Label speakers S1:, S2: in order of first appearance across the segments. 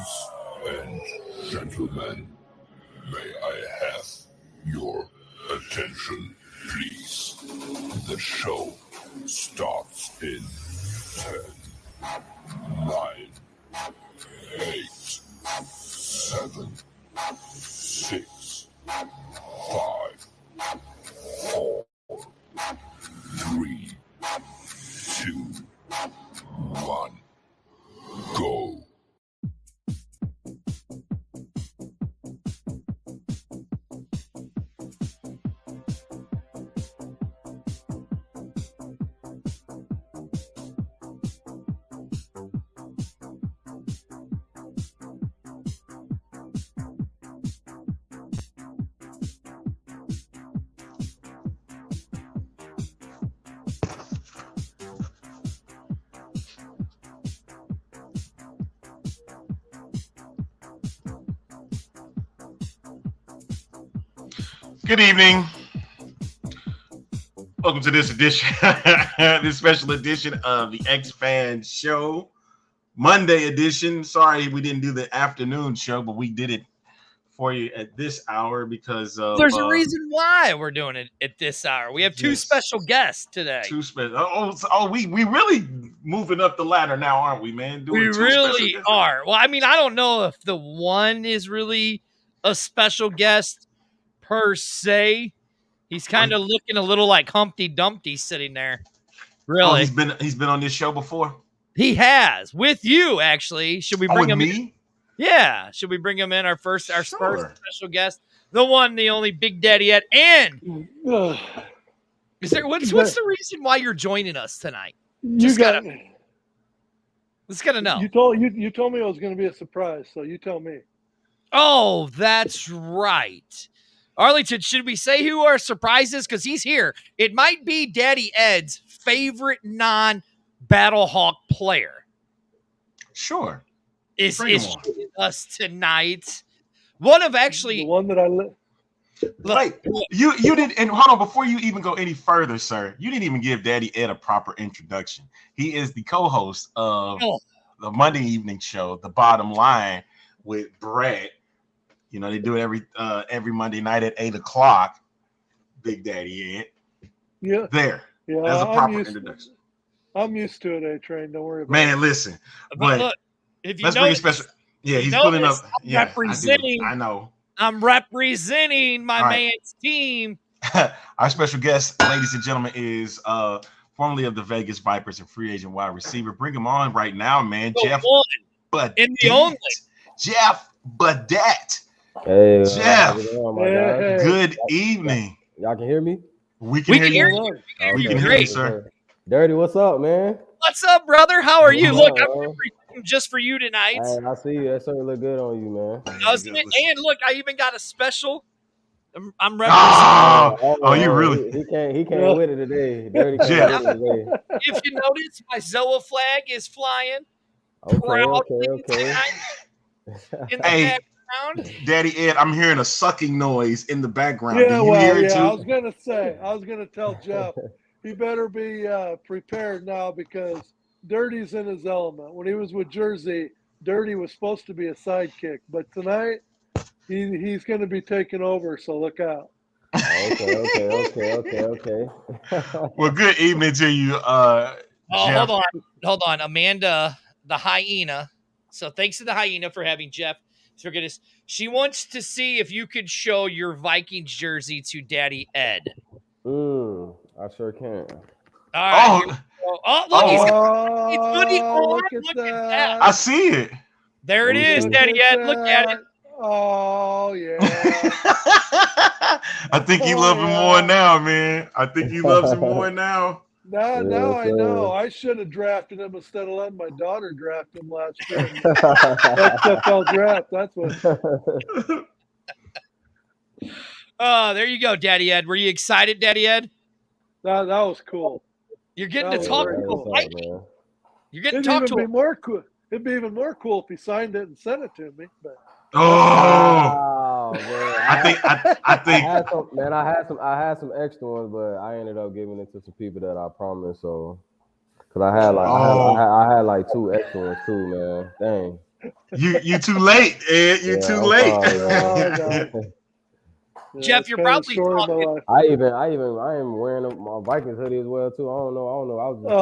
S1: Ladies and gentlemen, may I have your attention, please? The show starts in 10, 9, 8, 7, 6, 5, 4, 3, 2, 1, go.
S2: Good evening. Welcome to this edition, this special edition of the X-Fan Show, Monday edition. Sorry we didn't do the afternoon show, but we did it for you at this hour because of,
S3: there's a reason why we're doing it at this hour. We have two special guests today.
S2: We really moving up the ladder now, aren't we, man?
S3: We really are. Well, I mean, I don't know if the one is really a special guest per se. He's kind of looking a little like Humpty Dumpty sitting there. Really?
S2: He's been on this show before?
S3: He has. With you, actually. Should we bring him
S2: in?
S3: Me? Yeah. Should we bring him in, our first special guest? The one, the only Big Daddy Ed. And what's the reason why you're joining us tonight? Let's gotta know.
S4: You told me it was going to be a surprise, so you tell me.
S3: Oh, that's right. Arlington, should we say who our surprise is? Because he's here. It might be Daddy Ed's favorite non-Battlehawk player.
S2: Sure.
S3: Is joining us tonight. One of actually...
S4: The one that I...
S2: You didn't... And hold on, before you even go any further, sir, you didn't even give Daddy Ed a proper introduction. He is the co-host of the Monday evening show, The Bottom Line, with Brett. You know, they do it every Monday night at 8 o'clock. Big Daddy Ed.
S4: Yeah.
S2: There.
S4: Yeah.
S2: That's a proper introduction.
S4: I'm used to it, A-Train. Don't worry about it.
S2: Man, listen.
S3: But look, if you
S2: let's bring a special. Yeah, he's pulling up. Yeah,
S3: representing.
S2: I know.
S3: I'm representing my man's team.
S2: Our special guest, ladies and gentlemen, is formerly of the Vegas Vipers and free agent wide receiver. Bring him on right now, man. Jeff BADET.
S3: In the only.
S2: Jeff BADET.
S5: Hey,
S2: Jeff, good evening.
S5: Y'all can hear me?
S2: We can hear you.
S3: We can
S2: hear you, sir.
S5: Dirty, what's up, man?
S3: What's up, brother? How are you? Look, I'm just for you tonight.
S5: Hey, I see you. That certainly look good on you, man.
S3: And look, I even got a special. I'm representing.
S2: Oh, you really?
S5: He came with it today. Dirty came with it today.
S3: If you notice, my Zoa flag is flying.
S5: Okay.
S3: In the background.
S2: Daddy Ed, I'm hearing a sucking noise in the background.
S4: Yeah,
S2: Do you hear it too?
S4: I was gonna tell Jeff, he better be prepared now because Dirty's in his element. When he was with Jersey, Dirty was supposed to be a sidekick, but tonight he's going to be taking over. So look out.
S5: Okay.
S2: Well, good evening to you.
S3: Hold on, Amanda, the hyena. So thanks to the hyena for having Jeff. For goodness, she wants to see if you could show your Vikings jersey to Daddy Ed.
S5: I sure can.
S3: All right. Look, he's hoodie on. Look at that.
S2: I see it.
S3: There it is, Daddy Ed. Look at it.
S4: Oh, yeah.
S2: I think he loves him more now, man. I think he loves him more now.
S4: Now I know. I should have drafted him instead of letting my daughter draft him last year. XFL draft. That's what.
S3: Oh, there you go, Daddy Ed. Were you excited, Daddy Ed?
S4: That was cool.
S3: You're getting to talk to a Viking. You're getting to talk to
S4: more cool. It'd be even more cool if he signed it and sent it to me. But
S5: man.
S2: I think
S5: I had some extra ones, but I ended up giving it to some people that I promised. So, cause I had like 2 extra ones too, man. Dang.
S2: You too late, Ed. You too late.
S3: Jeff, you're probably talking.
S5: I am wearing my Vikings hoodie as well too. I don't know. I was just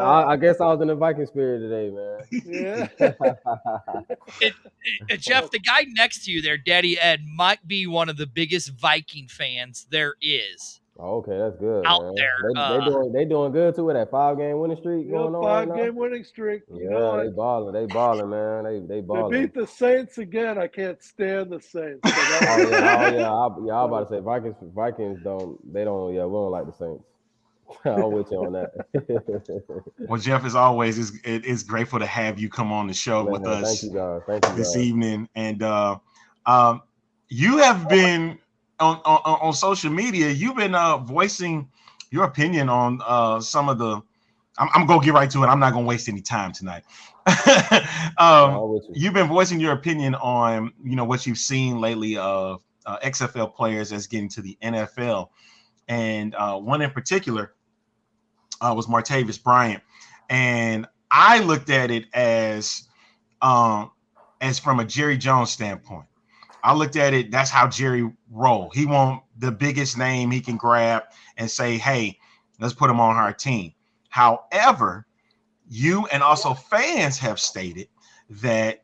S5: I guess I was in the Viking spirit today, man.
S3: Jeff, the guy next to you there, Daddy Ed, might be one of the biggest Viking fans there is.
S5: Oh, okay, that's good.
S3: Out
S5: Man.
S3: there,
S5: they doing good too with that 5-game winning streak going on right now.
S4: 5-game winning streak.
S5: You know they balling, man. They balling.
S4: They beat the Saints again. I can't stand the Saints. So
S5: I was about to say Vikings don't. We don't like the Saints. I'm with you on that.
S2: Well, Jeff, as always, it's grateful to have you come on the show with us.
S5: Thank you, guys.
S2: This evening, and you have been on social media. You've been voicing your opinion on some of the. I'm gonna get right to it. I'm not gonna waste any time tonight. You've been voicing your opinion on what you've seen lately of XFL players as getting to the NFL, and one in particular was Martavis Bryant, and I looked at it as from a Jerry Jones standpoint. I looked at it, that's how Jerry rolled. He want the biggest name he can grab and say, hey, let's put him on our team. However, you and also fans have stated that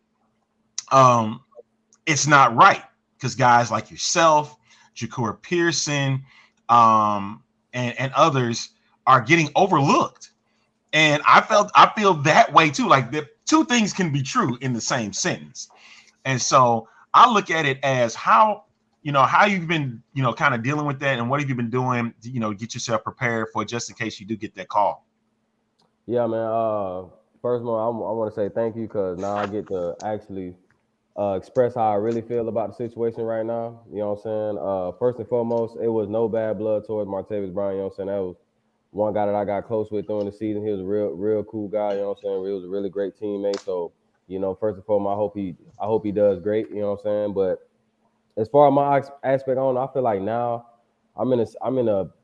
S2: it's not right because guys like yourself, Jacour Pearson, and others are getting overlooked. And I feel that way too. Like the two things can be true in the same sentence. And so I look at it as how you've been, kind of dealing with that, and what have you been doing to, get yourself prepared for just in case you do get that call.
S5: Yeah, man. First of all, I want to say thank you because now I get to actually express how I really feel about the situation right now. You know what I'm saying? First and foremost, it was no bad blood towards Martavis Bryant. You know what I'm saying? That was one guy that I got close with during the season. He was a real cool guy. You know what I'm saying? He was a really great teammate. So, first and foremost, I hope he does great. You know what I'm saying? But as far as my aspect on, I feel like now I'm in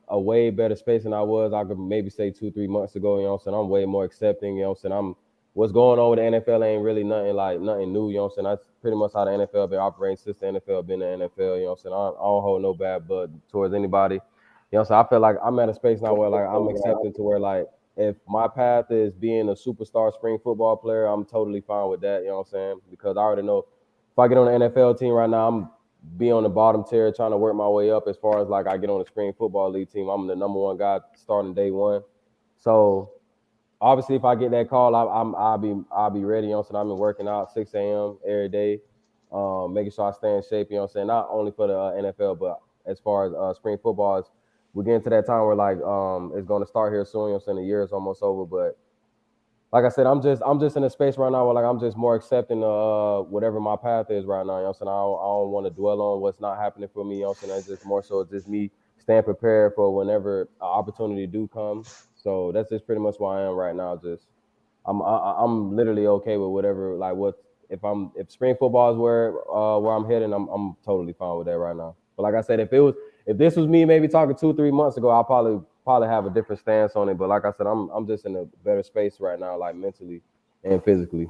S5: a way better space than I was. I could maybe say 2-3 months ago. You know what I'm saying? I'm way more accepting. You know what I'm saying? What's going on with the NFL ain't really nothing new. You know what I'm saying? That's pretty much how the NFL been operating since the NFL been the NFL. You know what I'm saying? I don't hold no bad blood towards anybody. You know, so I feel like I'm at a space now where like I'm accepted to where like if my path is being a superstar spring football player, I'm totally fine with that. You know what I'm saying? Because I already know if I get on the NFL team right now, I'm be on the bottom tier trying to work my way up. As far as like I get on the spring football league team, I'm the number one guy starting day one. So obviously, if I get that call, I'll be ready. You know what I'm saying? I've been working out 6 a.m. every day, making sure I stay in shape. You know what I'm saying? Not only for the NFL, but as far as spring football, we're getting to that time where like it's going to start here soon. You know what I'm saying? The year is almost over, but like I said, I'm just in a space right now where like I'm just more accepting whatever my path is right now. You know what I'm saying? I don't want to dwell on what's not happening for me. You know what I'm saying? It's just more so just me staying prepared for whenever an opportunity do come. So that's just pretty much where I am right now. Just I'm literally okay with whatever. Like if spring football is where I'm heading, I'm totally fine with that right now. But like I said, if this was me maybe talking 2-3 months ago, I'll probably have a different stance on it. But like I said, I'm just in a better space right now, like mentally and physically.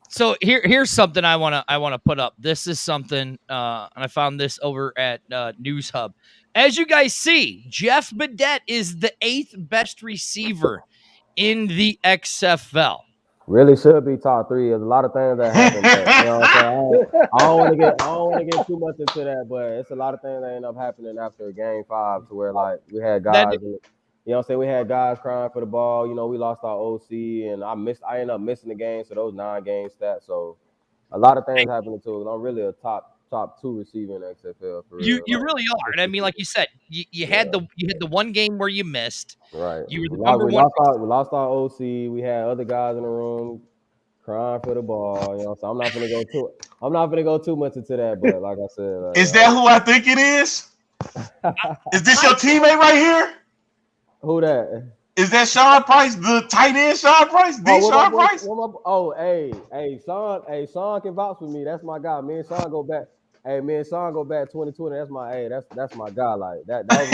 S3: So here's something I wanna put up. This is something, and I found this over at News Hub. As you guys see, Jeff BADET is the 8th best receiver in the XFL.
S5: Really should be top 3. There's a lot of things that happen. But, you know what I'm saying? I don't want to get too much into that, but it's a lot of things that end up happening after game 5 to where like we had guys. You know what I'm saying? We had guys crying for the ball. You know, we lost our OC, and I ended up missing the game, so those 9-game stats. So a lot of things happening too. And I'm really a top 2 receiver in XFL. For
S3: you
S5: real.
S3: really are, and I mean, like you said, you had the one game where you missed.
S5: Right.
S3: You were the number one.
S5: We lost our OC. We had other guys in the room crying for the ball. You know, so I'm not gonna go too much into that. But like I said,
S2: is that who I think it is? Is this your teammate right here?
S5: Who that?
S2: Is that Sean Price, the tight end Sean Price? Sean Price?
S5: Sean can vouch for me. That's my guy. Me and Sean go back. Hey, me and Sean go back 2020. That's my guy. Like that was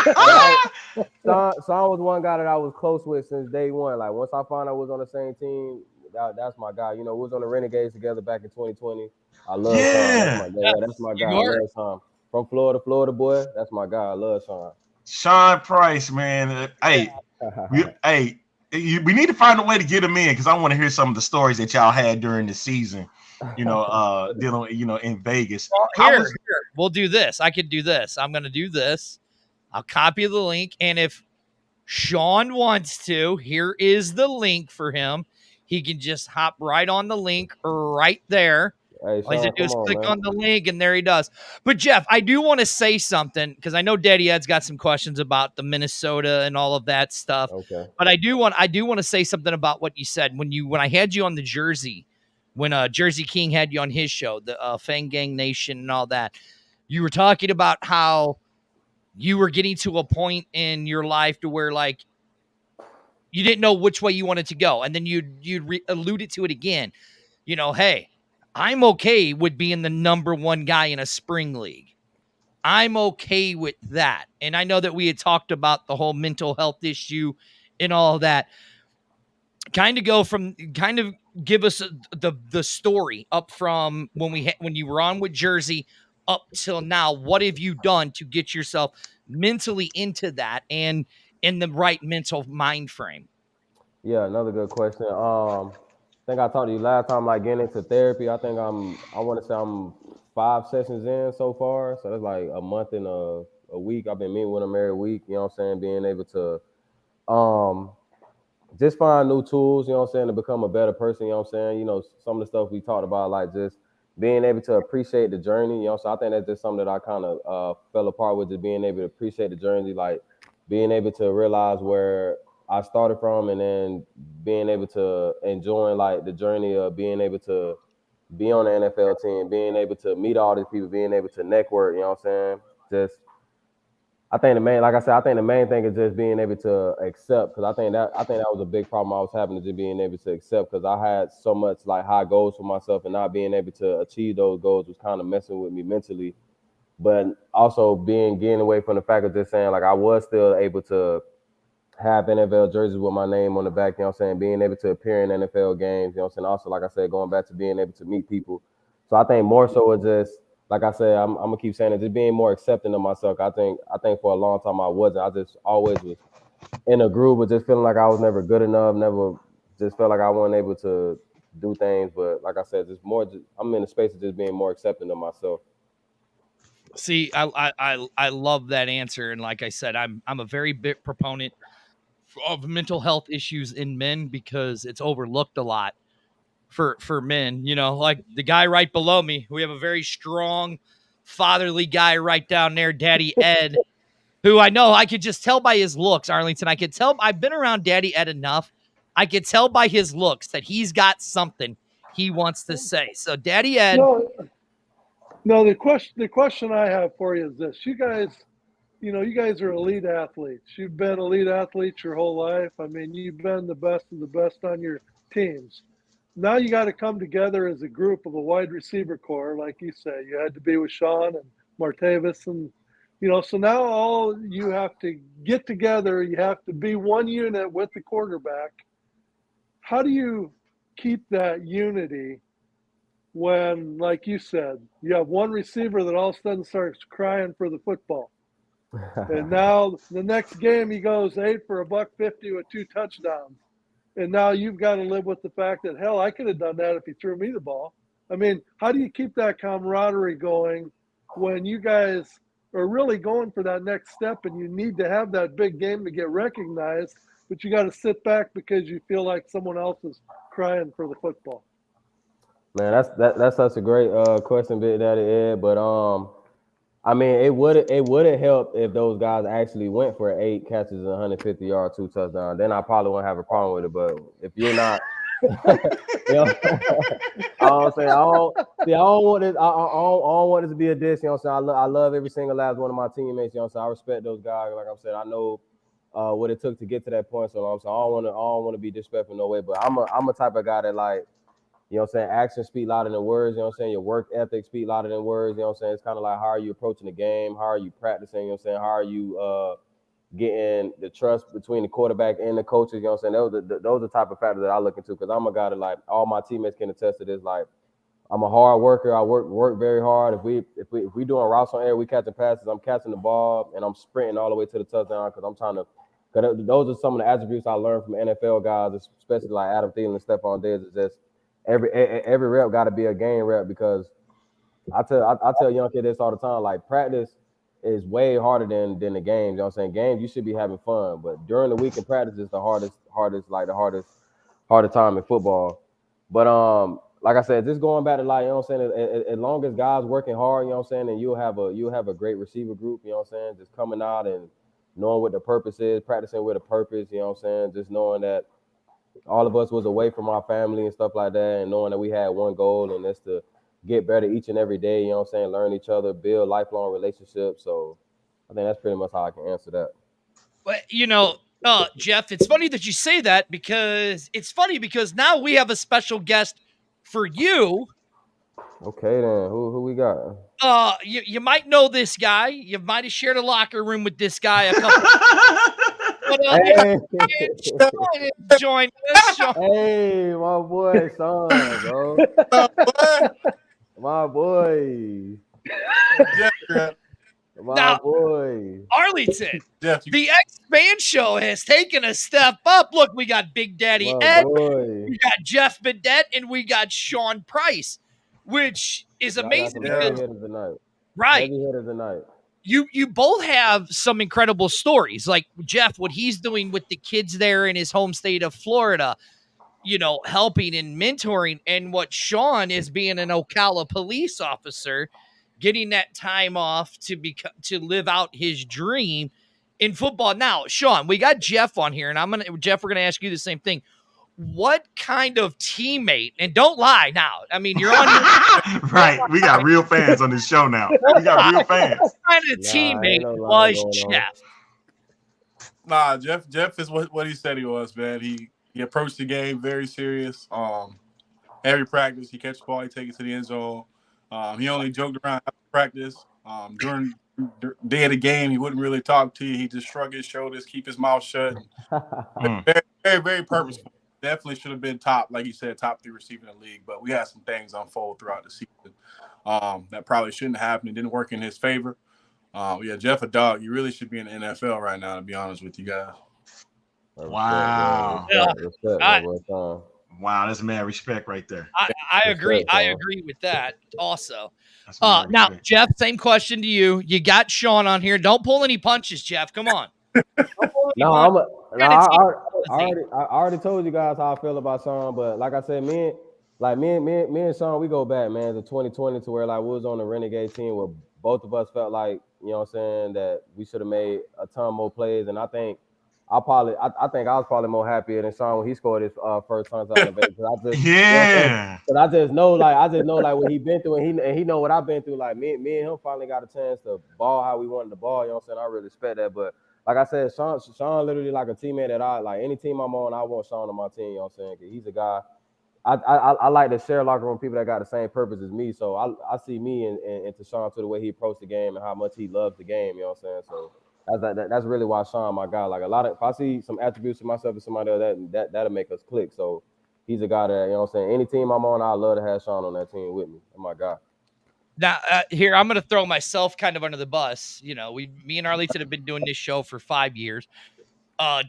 S5: one guy. Sean was one guy that I was close with since day one. Like once I found out we was on the same team, that's my guy. You know, we was on the Renegades together back in 2020. I love Sean. That's my guy. I love Sean. From Florida boy. That's my guy. I love Sean.
S2: Sean Price, man. Hey, we need to find a way to get him in because I want to hear some of the stories that y'all had during the season. Dealing, in Vegas.
S3: Well, here, we'll do this. I could do this. I'm going to do this. I'll copy the link, and if Sean wants to, here is the link for him. He can just hop right on the link right there.
S5: Hey,
S3: All he's going to do is click on the link, and there he does. But, Jeff, I do want to say something because I know Daddy Ed's got some questions about the Minnesota and all of that stuff.
S5: Okay.
S3: But I do want to say something about what you said when I had you on the Jersey, when Jersey King had you on his show, the Fang Gang Nation and all that. You were talking about how you were getting to a point in your life to where, like, you didn't know which way you wanted to go. And then you'd alluded to it again. Hey, I'm okay with being the number one guy in a spring league. I'm okay with that. And I know that we had talked about the whole mental health issue and all of that. Kind of give us the story up from when you were on with Jersey up till now. What have you done to get yourself mentally into that and in the right mental mind frame?
S5: Yeah, another good question. I think I talked to you last time, like getting into therapy. I want to say I'm 5 sessions in so far. So that's like a month and a week. I've been meeting with them every week, you know what I'm saying? Being able to just find new tools, you know what I'm saying, to become a better person, you know what I'm saying? Some of the stuff we talked about, like just being able to appreciate the journey, you know, so I think that's just something that I kind of fell apart with, just being able to appreciate the journey, like being able to realize where I started from and then being able to enjoy like the journey of being able to be on the NFL team, being able to meet all these people, being able to network, you know what I'm saying? I think the main thing is just being able to accept, because I think that was a big problem I was having, is just being able to accept, because I had so much like high goals for myself and not being able to achieve those goals was kind of messing with me mentally. But also getting away from the fact of just saying like I was still able to have NFL jerseys with my name on the back, you know what I'm saying, being able to appear in NFL games, you know what I'm saying, also like I said, going back to being able to meet people. So I think more so it's just, like I said, I'm gonna keep saying it, just being more accepting of myself. I think for a long time I wasn't. I just always was in a groove, but just feeling like I was never good enough, never just felt like I wasn't able to do things. But like I said, I'm in a space of just being more accepting of myself.
S3: See, I love that answer, and like I said, I'm a very big proponent of mental health issues in men because it's overlooked a lot for men. Like the guy right below me, we have a very strong fatherly guy right down there, Daddy Ed, who I know I could just tell by his looks, Arlington. I could tell, I've been around Daddy Ed enough. I could tell by his looks that he's got something he wants to say. So Daddy Ed.
S4: No, the question I have for you is this. You guys are elite athletes. You've been elite athletes your whole life. I mean, you've been the best of the best on your teams. Now you got to come together as a group of a wide receiver core, like you say. You had to be with Sean and Martavis, and so now all you have to get together. You have to be one unit with the quarterback. How do you keep that unity when, like you said, you have one receiver that all of a sudden starts crying for the football? And now the next game he goes 8 for $150 with 2 touchdowns. And now you've got to live with the fact that, hell, I could have done that if he threw me the ball. I mean, how do you keep that camaraderie going when you guys are really going for that next step and you need to have that big game to get recognized, but you got to sit back because you feel like someone else is crying for the football?
S5: Man, that's such a great question, Big Daddy Ed. But I mean, it would help if those guys actually went for 8 catches and 150 yards, 2 touchdowns. Then I probably wouldn't have a problem with it. But if you're not, I'm saying I don't want this. I don't want this to be a diss. You know what I'm saying? I love every single last one of my teammates. You know what I'm saying? I respect those guys. Like I'm saying, I know what it took to get to that point. So I'm saying I don't want to be disrespectful in no way. But I'm a type of guy that, like, You know what I'm saying? Actions speak louder than words. You know what I'm saying? Your work ethic speak louder than words. You know what I'm saying? It's kind of like, how are you approaching the game? How are you practicing? You know what I'm saying? How are you getting the trust between the quarterback and the coaches? You know what I'm saying? Those are the type of factors that I look into, because I'm a guy that, like, all my teammates can attest to this. Like, I'm a hard worker. I work very hard. If we doing routes on air, we catching passes, I'm catching the ball and I'm sprinting all the way to the touchdown, because I'm trying to. Because those are some of the attributes I learned from NFL guys, especially like Adam Thielen and Stephon Diggs. Is just every rep got to be a game rep, because I tell young kids this all the time. Like, practice is way harder than the games. You know what I'm saying? Games, you should be having fun, but during the week in practice is the hardest time in football. But like I said, just going back to, like, you know what I'm saying, as long as guys working hard, you know what I'm saying, and you'll have a great receiver group, you know what I'm saying, just coming out and knowing what the purpose is, practicing with a purpose, you know what I'm saying, just knowing that all of us was away from our family and stuff like that, and knowing that we had one goal, and that's to get better each and every day, you know what I'm saying, learn each other, build lifelong relationships. So I think that's pretty much how I can answer that.
S3: But, Jeff, it's funny that you say that, because now we have a special guest for you.
S5: Okay, then who we got?
S3: You might know this guy. You might have shared a locker room with this guy a couple. But,
S5: Hey.
S3: join us, Sean.
S5: Hey, my boy Sean, bro. My boy. My boy.
S3: Arlington. The X-Band Show has taken a step up. Look, we got Big Daddy Ed, we got Jeff BADET, and we got Sean Price, which is amazing.
S5: Heavy hitters tonight.
S3: Right.
S5: Heavy hitters tonight.
S3: You both have some incredible stories. Like Jeff, what he's doing with the kids there in his home state of Florida, helping and mentoring, and what Sean is being an Ocala police officer, getting that time off to live out his dream in football. Now, Sean, we got Jeff on here, and Jeff, we're gonna ask you the same thing. What kind of teammate? And don't lie now. I mean, you're on
S2: right. We got real fans on this show now. We got real fans.
S3: What kind of teammate was Jeff?
S6: Nah, Jeff is what he said he was, man. He approached the game very serious. Every practice, he catch the ball, he take it to the end zone. He only joked around after practice. During the day of the game, he wouldn't really talk to you. He just shrug his shoulders, keep his mouth shut. Very, very, very purposeful. Definitely should have been like you said, top 3 receiver in the league. But we had some things unfold throughout the season that probably shouldn't have happened. It didn't work in his favor. Jeff, a dog. You really should be in the NFL right now, to be honest with you guys.
S2: Wow.
S5: Respect,
S2: wow, that's mad respect right there.
S3: I agree. I agree with that also. Now, Jeff, same question to you. You got Sean on here. Don't pull any punches, Jeff. Come on.
S5: I already told you guys how I feel about Sean, but like I said, me and Sean, we go back, man, to 2020, to where, like, we was on the Renegade team where both of us felt like, you know what I'm saying, that we should have made a ton more plays. And I think I was probably more happier than Sean when he scored his first touchdown. Because I just know what he been through, and he know what I've been through. Like, me and him finally got a chance to ball how we wanted to ball. You know what I'm saying? I really respect that. But like I said, Sean literally like a teammate that I like. Any team I'm on, I want Sean on my team. You know what I'm saying? 'Cause he's a guy. I like to share locker room people that got the same purpose as me. So I see me and to Sean, to the way he approached the game and how much he loves the game. You know what I'm saying? So that's really why Sean, my guy. Like, if I see some attributes of myself and somebody else, that'll make us click. So he's a guy that, you know what I'm saying, any team I'm on, I love to have Sean on that team with me. That's my guy.
S3: Now, here, I'm going to throw myself kind of under the bus. Me and Arlington have been doing this show for 5 years.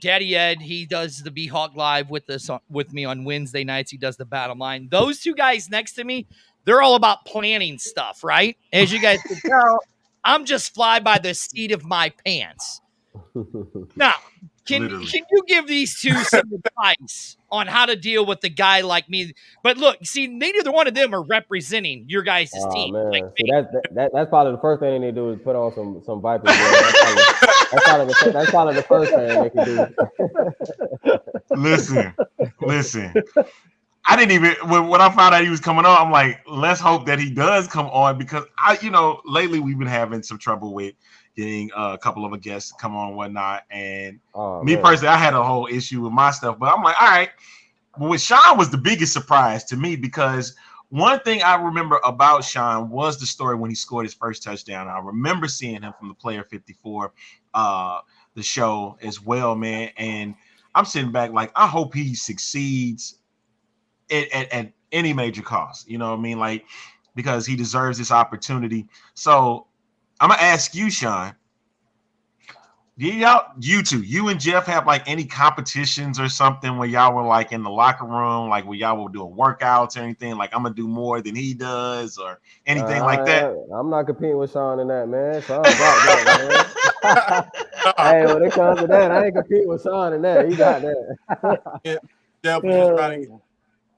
S3: Daddy Ed, he does the B-Hawk Live with me on Wednesday nights. He does the Bottom Line. Those two guys next to me, they're all about planning stuff, right? As you guys can tell, I'm just fly by the seat of my pants. Now, can you give these two some advice on how to deal with a guy like me? But look, see, neither one of them are representing your guys' team.
S5: Man.
S3: Like
S5: see, that's probably the first thing they need to do is put on some Vipers. That's probably the first thing they can do.
S2: Listen. I didn't even, when I found out he was coming on, I'm like, let's hope that he does come on, because lately we've been having some trouble with getting a couple of guests to come on and whatnot. And personally, I had a whole issue with my stuff, but I'm like, all right, with Sean was the biggest surprise to me because one thing I remember about Sean was the story when he scored his first touchdown. I remember seeing him from the Player 54, the show as well, man. And I'm sitting back like, I hope he succeeds at any major cost. You know what I mean? Like, because he deserves this opportunity. So I'm gonna ask you, Sean. You two, you and Jeff have like any competitions or something where y'all were like in the locker room, like where y'all were doing workouts or anything? Like I'm gonna do more than he does, or anything like that.
S5: I'm not competing with Sean in that, man. Sean got that, man. Hey, when it comes to that, I ain't competing with Sean in that. He got that.
S6: Yeah, Jeff was just trying to get to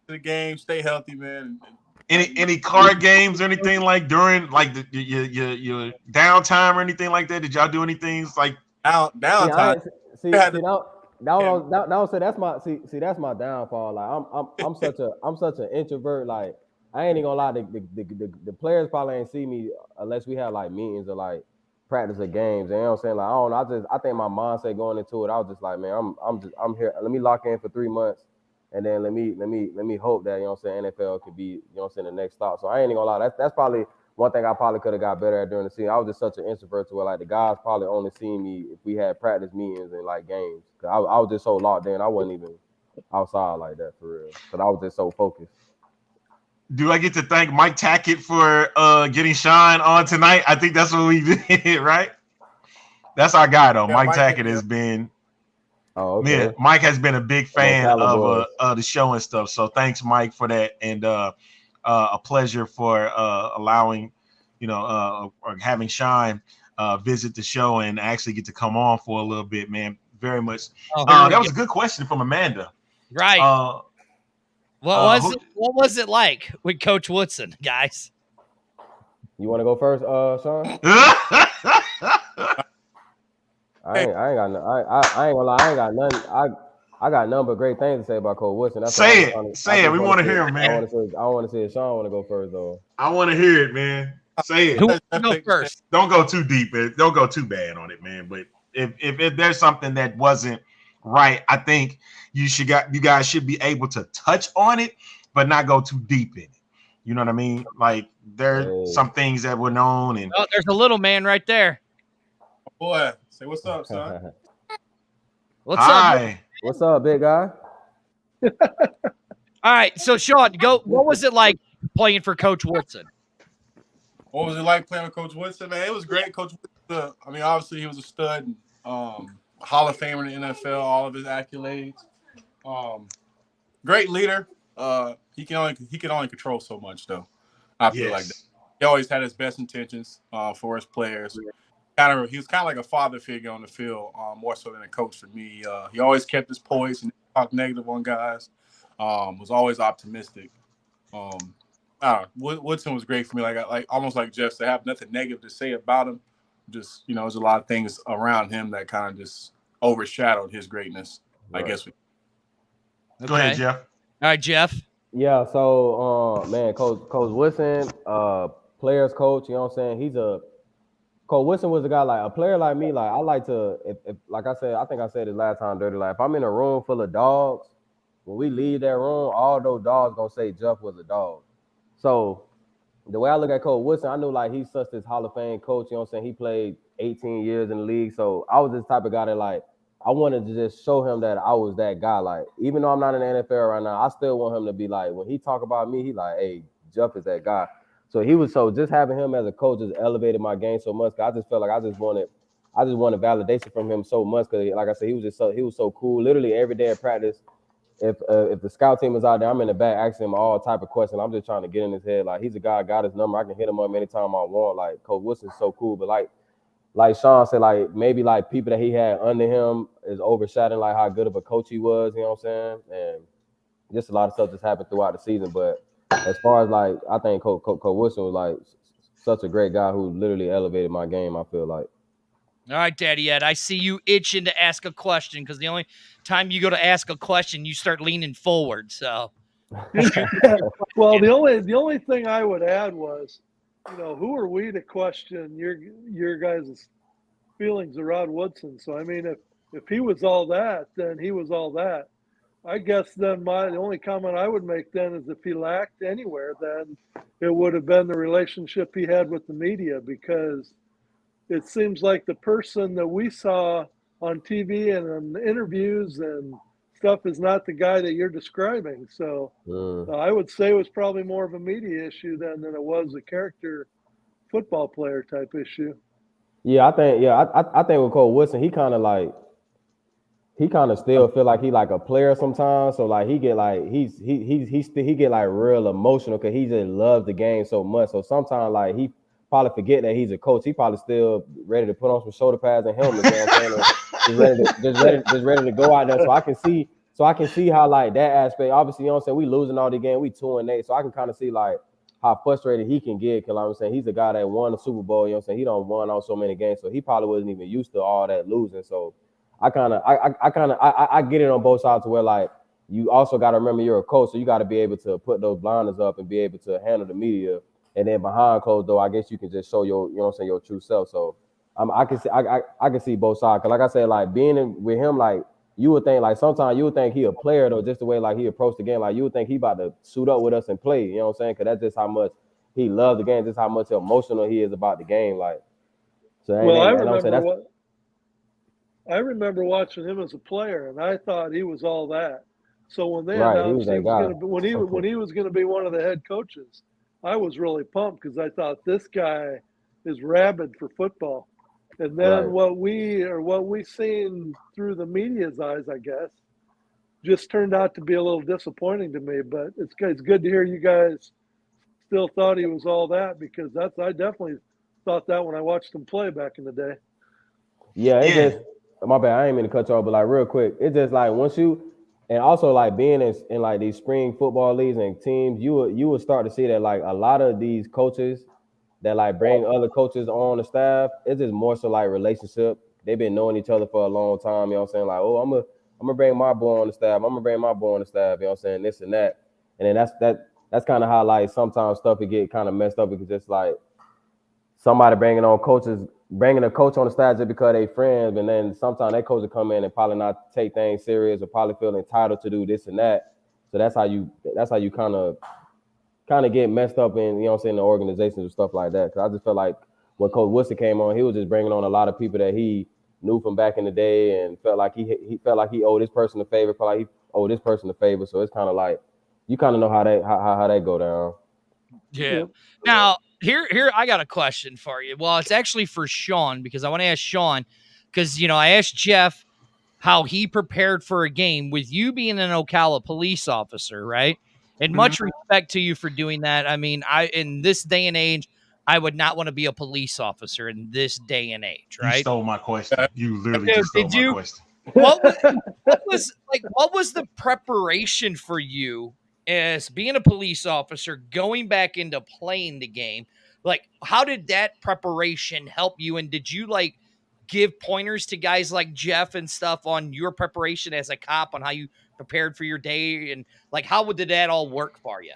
S6: the game, stay healthy, man.
S2: Any card games or anything like during like your downtime or anything like that? Did y'all do anything like?
S6: Downtime.
S5: That's my downfall. Like I'm such an introvert. Like I ain't even gonna lie, the players probably ain't see me unless we have like meetings or like practice or games. You know what I'm saying? Like I don't know. I think my mindset going into it, I was just like, man, I'm here. Let me lock in for 3 months, and then let me hope that, you know what I'm saying, NFL could be, you know what I'm saying, the next stop. So I ain't even gonna lie. That's probably one thing I probably could have got better at during the season. I was just such an introvert to where like the guys probably only seen me if we had practice meetings and like games. Cause I was just so locked in. I wasn't even outside like that for real. Cause I was just so focused.
S2: Do I get to thank Mike Tackett for getting Sean on tonight? I think that's what we did, right? That's our guy though. Yeah, Mike Tackett has been. Oh, okay. Man, Mike has been a big fan of the show and stuff. So thanks, Mike, for that, and a pleasure for allowing, or having Sean visit the show and actually get to come on for a little bit, man. Very much. That was a good question from Amanda.
S3: Right. What was it like with Coach Woodson, guys?
S5: You want to go first, Sean? I ain't gonna lie. I ain't got nothing. I got nothing but great things to say about Coach Woodson. That's
S2: say it. We want to hear him, man.
S5: I want to say Sean want to go first, though.
S2: I want to hear it, man. Say it.
S3: Who go first?
S2: Don't go too deep. Don't go too bad on it, man. But if there's something that wasn't right, I think you guys should be able to touch on it, but not go too deep in it. You know what I mean? Like there's some things that were known, and
S3: there's a little man right there.
S6: Boy, say what's up, son.
S3: What's up?
S5: What's up, big guy?
S3: All right, so Sean, go. What was it like playing for Coach Woodson?
S6: What was it like playing with Coach Woodson? Man, it was great. Coach Woodson, I mean, obviously he was a stud, Hall of Famer in the NFL, all of his accolades. Great leader. He can only control so much, though. I feel like that. He always had his best intentions for his players. He was kind of like a father figure on the field, more so than a coach for me. He always kept his poise and talked negative on guys. Was always optimistic. Woodson was great for me. Like almost like Jeff said, I have nothing negative to say about him. Just there's a lot of things around him that kind of just overshadowed his greatness. Right. I guess.
S2: Go ahead, Jeff.
S3: All right, Jeff.
S5: Yeah. So, man, Coach Woodson, players coach. You know what I'm saying? Coach Woodson was a guy like a player like me. Like I like to, if like I said, I think I said it last time, Dirty. Like if I'm in a room full of dogs, when we leave that room, all those dogs gonna say Jeff was a dog. So the way I look at Coach Woodson, I knew like he's such this Hall of Fame coach. You know what I'm saying? He played 18 years in the league. So I was this type of guy that like I wanted to just show him that I was that guy. Like even though I'm not in the NFL right now, I still want him to be like when he talk about me, he like, hey, Jeff is that guy. So just having him as a coach just elevated my game so much. I just felt like I just wanted validation from him so much. Cause like I said, he was so cool. Literally every day at practice, if the scout team is out there, I'm in the back asking him all type of questions. I'm just trying to get in his head. Like he's a guy, I got his number. I can hit him up anytime I want. Like Coach Wilson's so cool. But like Sean said, like maybe like people that he had under him is overshadowing like how good of a coach he was. You know what I'm saying? And just a lot of stuff just happened throughout the season, but. As far as like, I think Coach Wilson was like such a great guy who literally elevated my game. I feel like.
S3: All right, Daddy Ed, I see you itching to ask a question because the only time you go to ask a question, you start leaning forward. So.
S4: Well, the only thing I would add was, who are we to question your guys' feelings around Woodson? So I mean, if he was all that, then he was all that. I guess then the only comment I would make then is if he lacked anywhere, then it would have been the relationship he had with the media, because it seems like the person that we saw on TV and in interviews and stuff is not the guy that you're describing. So I would say it was probably more of a media issue then than it was a character football player type issue.
S5: Yeah, I think with Cole Woodson, he kind of still feel like he like a player sometimes. So like he get like he get like real emotional because he just loves the game so much. So sometimes like he probably forget that he's a coach. He probably still ready to put on some shoulder pads and helmets. You know what I'm saying? Just ready to go out there. So I can see how like that aspect. Obviously, you know what I'm saying, we losing all the game. We 2-8. So I can kind of see like how frustrated he can get, because I'm saying he's a guy that won the Super Bowl. You know what I'm saying? He don't won on so many games, so he probably wasn't even used to all that losing. So I get it on both sides, to where like you also got to remember you're a coach, so you got to be able to put those blinders up and be able to handle the media. And then behind closed door, I guess you can just show your, you know what I'm saying, your true self. So I can see both sides. Cause like I said, like being with him, like you would think, like sometimes you would think he a player though, just the way like he approached the game. Like you would think he about to suit up with us and play. You know what I'm saying? Cause that's just how much he loves the game, just how much emotional he is about the game. Like so.
S4: I remember watching him as a player, and I thought he was all that. So when they announced he was going to when he was going to be one of the head coaches, I was really pumped because I thought this guy is rabid for football. And then what we seen through the media's eyes, I guess, just turned out to be a little disappointing to me. But it's good to hear you guys still thought he was all that, because I definitely thought that when I watched him play back in the day.
S5: Yeah, just my bad. I ain't mean to cut you off, but like real quick, it's just like once you, and also like being in like these spring football leagues and teams, you will start to see that like a lot of these coaches that like bring other coaches on the staff, it's just more so like relationship. They've been knowing each other for a long time. You know what I'm saying? Like, oh, I'm gonna bring my boy on the staff. I'm gonna bring my boy on the staff. You know what I'm saying? This and that. And then that's kind of how like sometimes stuff would get kind of messed up, because it's like somebody bringing a coach on the staff just because they friends, and then sometimes that coach will come in and probably not take things serious or probably feel entitled to do this and that. So that's how you kind of get messed up in, you know what I'm saying, the organizations and stuff like that. Because I just felt like when Coach Woodson came on, he was just bringing on a lot of people that he knew from back in the day, and felt like he felt like he owed this person a favor, felt like he owed this person a favor. So it's kind of like you kind of know how they go down.
S3: Yeah. Now here I got a question for you. Well, it's actually for Sean, because I want to ask Sean, because I asked Jeff how he prepared for a game, with you being an Ocala police officer, right? And much respect to you for doing that. I mean, in this day and age, I would not want to be a police officer in this day and age, right?
S2: You stole my question. You literally just stole my question.
S3: What was the preparation for you as being a police officer, going back into playing the game? Like, how did that preparation help you? And did you give pointers to guys like Jeff and stuff on your preparation as a cop, on how you prepared for your day, and how did that all work for you?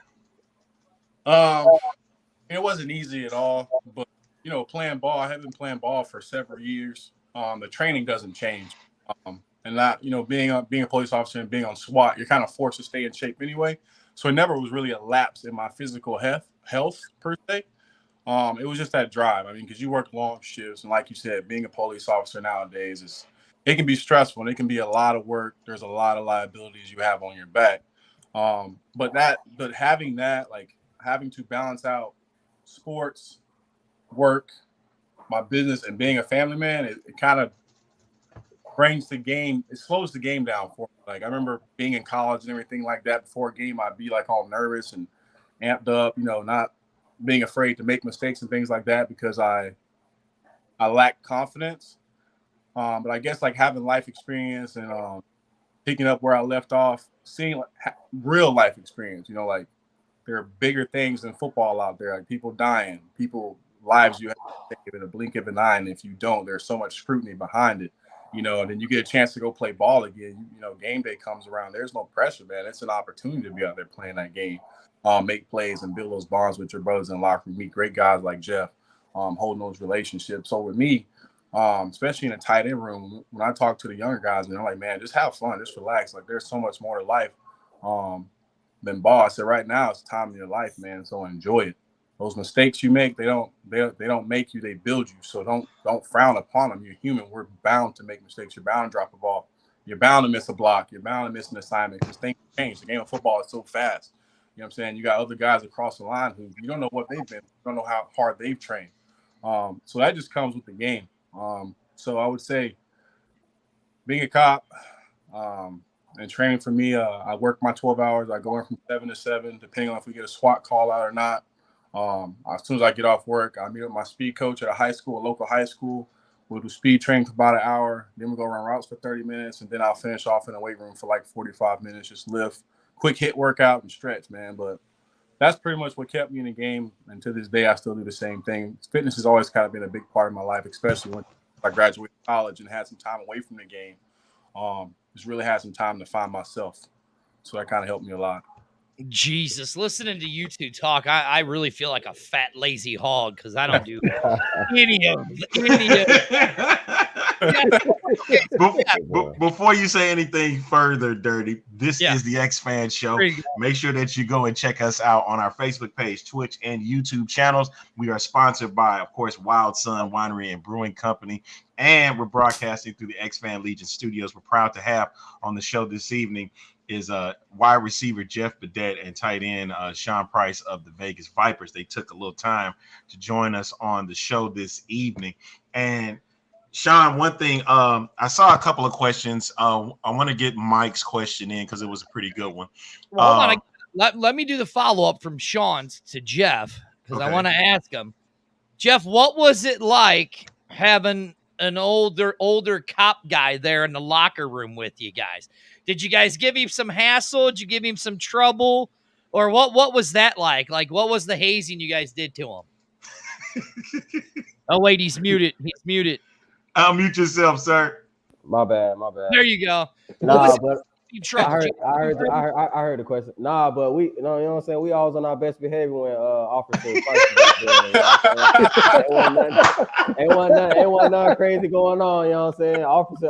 S6: It wasn't easy at all, but playing ball, I have been playing ball for several years. The training doesn't change, and that being a police officer and being on SWAT, you're kind of forced to stay in shape anyway. So it never was really a lapse in my physical health per se. It was just that drive. I mean, because you work long shifts, and like you said, being a police officer nowadays it can be stressful, and it can be a lot of work. There's a lot of liabilities you have on your back. But having that, having to balance out sports, work, my business, and being a family man, it kind of brings the game. It slows the game down for me. Like I remember being in college and everything like that. Before a game, I'd be all nervous and amped up. Not being afraid to make mistakes and things like that because I lack confidence. But I guess having life experience and picking up where I left off, seeing real life experience, there are bigger things than football out there, like people dying, lives you have to take in a blink of an eye. And if you don't, there's so much scrutiny behind it, and then you get a chance to go play ball again. Game day comes around. There's no pressure, man. It's an opportunity to be out there playing that game, make plays and build those bonds with your brothers in the locker room, meet great guys like Jeff, holding those relationships. So with me, especially in a tight end room. When I talk to the younger guys, and they're like, man, just have fun, just relax. Like there's so much more to life than ball. I said, right now it's time in your life, man. So enjoy it. Those mistakes you make, they don't make you, they build you. So don't frown upon them. You're human. We're bound to make mistakes. You're bound to drop a ball. You're bound to miss a block. You're bound to miss an assignment because things change. The game of football is so fast. You know what I'm saying? You got other guys across the line who you don't know what they've been. You don't know how hard they've trained. So that just comes with the game. So I would say being a cop and training for me, I work my 12 hours. I go in from 7 to 7, depending on if we get a SWAT call out or not. As soon as I get off work, I meet with my speed coach at a local high school. We'll do speed training for about an hour. Then we'll go run routes for 30 minutes. And then I'll finish off in the weight room for like 45 minutes, just lift, quick hit workout and stretch, man. But that's pretty much what kept me in the game. And to this day, I still do the same thing. Fitness has always kind of been a big part of my life, especially when I graduated college and had some time away from the game. Just really had some time to find myself. So that kind of helped me a lot.
S3: Jesus, listening to you two talk, I really feel like a fat, lazy hog because I don't do any of
S2: Before you say anything further, Dirty, this is the X-Fan Show. Make sure that you go and check us out on our Facebook page, Twitch, and YouTube channels. We are sponsored by, of course, Wild Sun Winery and Brewing Company, and we're broadcasting through the X-Fan Legion Studios. We're proud to have on the show this evening is wide receiver Jeff BADET and tight end Sean Price of the Vegas Vipers. They took a little time to join us on the show this evening. And Sean, one thing, I saw a couple of questions. I want to get Mike's question in because it was a pretty good one.
S3: Well, hold on. Let me do the follow-up from Sean's to Jeff because I want to ask him. Jeff, what was it like having an older cop guy there in the locker room with you guys? Did you guys give him some hassle? Did you give him some trouble? Or what was that like? Like, what was the hazing you guys did to him? Oh, wait, he's muted. He's muted.
S2: Mute yourself, sir.
S5: My bad.
S3: There you go.
S5: Nah, but I heard the question. Nah, but you know what I'm saying? We always on our best behavior when officer ain't wasn't nothing crazy going on, you know what I'm saying? Officer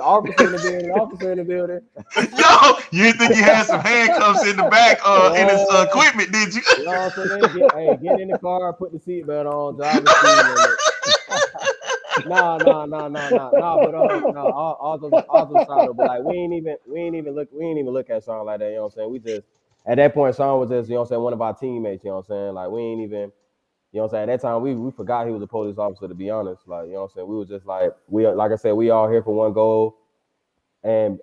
S5: in the building.
S2: Yo, you think you had some handcuffs in the back in his equipment, did you?
S5: You know what I'm saying? Get in the car, put the seatbelt on, drive the seat. Nah. But all those side, but like we ain't even look at Sean like that. You know what I'm saying? We just at that point, Sean was just, you know what I'm saying, one of our teammates. You know what I'm saying? Like we ain't even, you know what I'm saying. At that time, we forgot he was a police officer. To be honest, like you know what I'm saying, we was just like like I said, we all here for one goal, and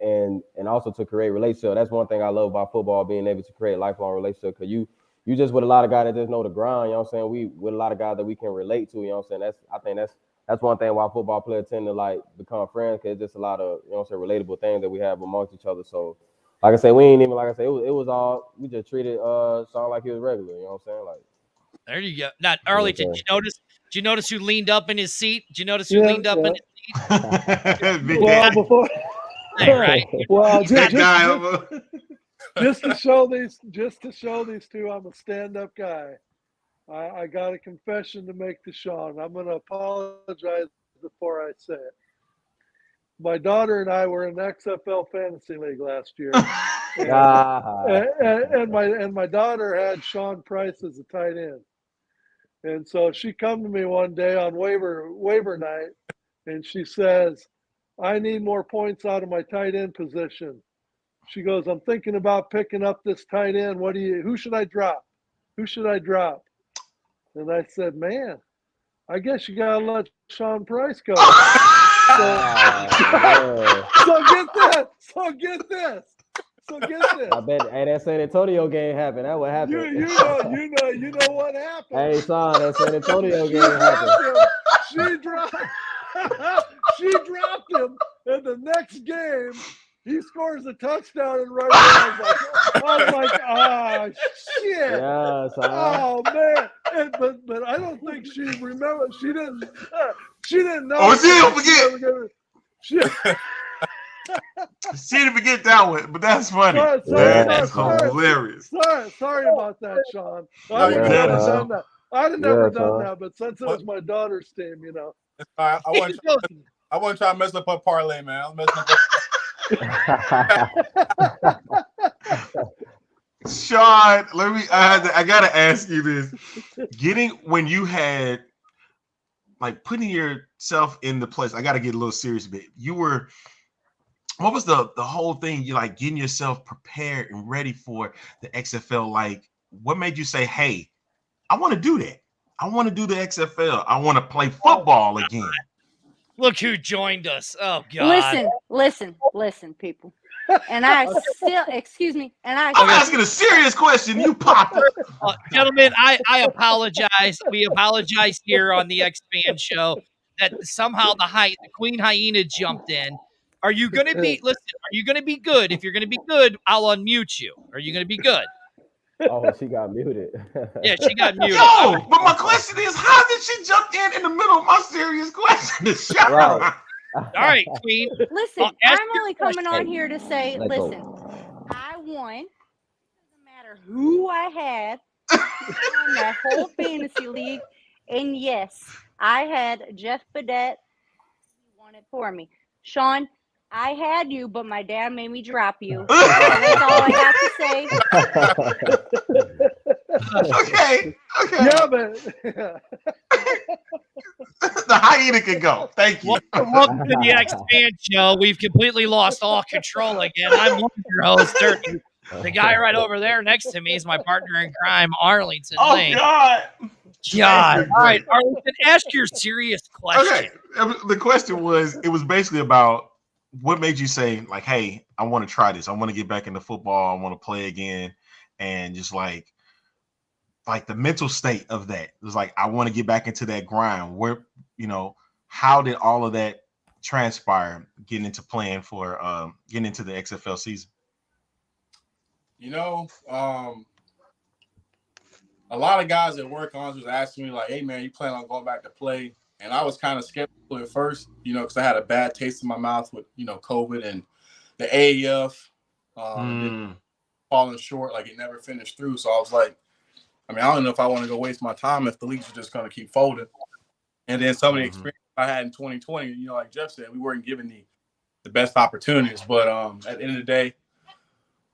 S5: also to create relationship. That's one thing I love about football, being able to create lifelong relationship. Cause you just with a lot of guys that just know the ground. You know what I'm saying? We with a lot of guys that we can relate to. You know what I'm saying? I think that's one thing why football players tend to like become friends, because it's just a lot of, you know what I'm saying, relatable things that we have amongst each other. So, like I said, we ain't even, like I said, it was all, we just treated Sean like he was regular, you know what I'm saying? Like,
S3: there you go. Not Arlington, did you notice who leaned up in his seat? Did you notice who leaned up in his seat?
S4: Well, before
S3: right.
S4: Well, just to show these two I'm a stand-up guy. I got a confession to make to Sean. I'm going to apologize before I say it. My daughter and I were in XFL Fantasy League last year, and my daughter had Sean Price as a tight end, and so she come to me one day on waiver night, and she says, "I need more points out of my tight end position." She goes, "I'm thinking about picking up this tight end. Who should I drop? Who should I drop?" And I said, "Man, I guess you gotta let Sean Price go." So get this.
S5: I bet that San Antonio game happened. That what happened.
S4: You know what happened.
S5: Hey, Sean, that San Antonio game happened.
S4: She dropped him, and the next game he scores a touchdown and right away. I was like, oh shit!
S5: Yeah,
S4: oh man! But I don't think she remembered. She didn't know.
S2: Oh, she didn't forget. She didn't forget that one, but that's funny. That's hilarious.
S4: Sorry about that, Sean. I'd have never done that. I'd have never done that, but since it was my daughter's team, you know.
S6: I want I wasn't trying to mess up her parlay, man. I was messing up.
S2: Sean, I gotta ask you this. When you had like putting yourself in the place, I gotta get a little serious a bit. What was the whole thing? You like getting yourself prepared and ready for the XFL? Like, what made you say, "Hey, I want to do that. I want to do the XFL. I want to play football again"?
S3: Look who joined us. Oh God.
S7: Listen, people. And I still, excuse me, and
S2: I'm asking a serious question. You popped it.
S3: Gentlemen, I apologize. We apologize here on the Expand show that somehow the Queen Hyena jumped in. Are you going to be, listen, are you going to be good? If you're going to be good, I'll unmute you. Are you going to be good?
S5: Oh, she got muted.
S3: Yeah, she got muted.
S2: Yo, but my question is, how did she jump in the middle of my serious question?
S5: Right.
S3: All right, Queen.
S7: Listen, I'm only coming on here to say, listen, I won. Doesn't matter who I had. I won that whole fantasy league. And yes, I had Jeff BADET. He won it for me. Sean, I had you, but my dad made me drop you. That's all I got to say.
S2: Okay.
S4: Yeah, but
S2: the hyena can go. Thank you.
S3: Welcome to the Expand show. We've completely lost all control again. I'm one of your hosts, Dirty. The guy right over there next to me is my partner in crime, Arlington Lane.
S2: God.
S3: All right, Arlington, ask your serious question.
S2: Okay. The question was, it was basically about what made you say, like, hey, I want to try this. I want to get back into football. I want to play again. And just like the mental state of that. It was like, I want to get back into that grind. Where, how did all of that transpire getting into playing for getting into the XFL season?
S6: A lot of guys at work was asking me, like, hey, man, you plan on going back to play? And I was kind of skeptical at first, because I had a bad taste in my mouth with, COVID and the AAF falling short, like it never finished through. So I was like, I don't know if I want to go waste my time if the leagues are just going to keep folding. And then some of the experience I had in 2020, like Jeff said, we weren't given the best opportunities. But at the end of the day,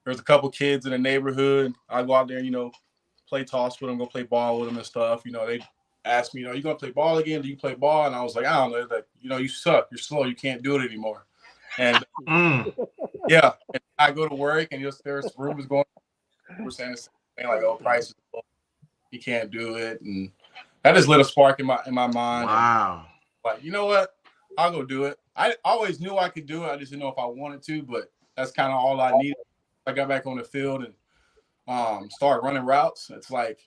S6: there's a couple kids in the neighborhood. I go out there, play toss with them, go play ball with them and stuff. They asked me, are you going to play ball again? Do you play ball? And I was like, I don't know. Like, you suck. You're slow. You can't do it anymore. And yeah, and I go to work and there's rumors going. We're saying the same thing, like, oh, price is low. You can't do it. And that just lit a spark in my mind.
S2: Wow.
S6: And, like, you know what? I'll go do it. I always knew I could do it. I just didn't know if I wanted to, but that's kind of all I needed. I got back on the field and started running routes. It's like,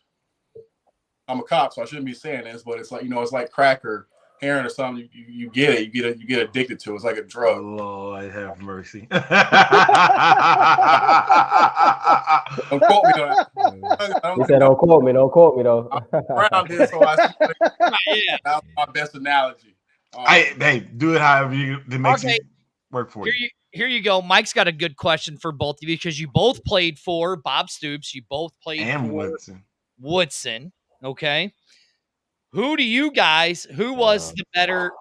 S6: I'm a cop, so I shouldn't be saying this, but it's like, it's like crack or heroin or something. You get it. You get addicted to it. It's like a drug.
S2: Lord have mercy.
S6: Don't quote me though.
S5: He said, don't quote me though.
S6: I'm around here, so that was my best analogy.
S2: Hey, do it however that makes it work for you.
S3: Here you go. Mike's got a good question for both of you because you both played for Bob Stoops. You both played for Woodson. Okay. Who was the better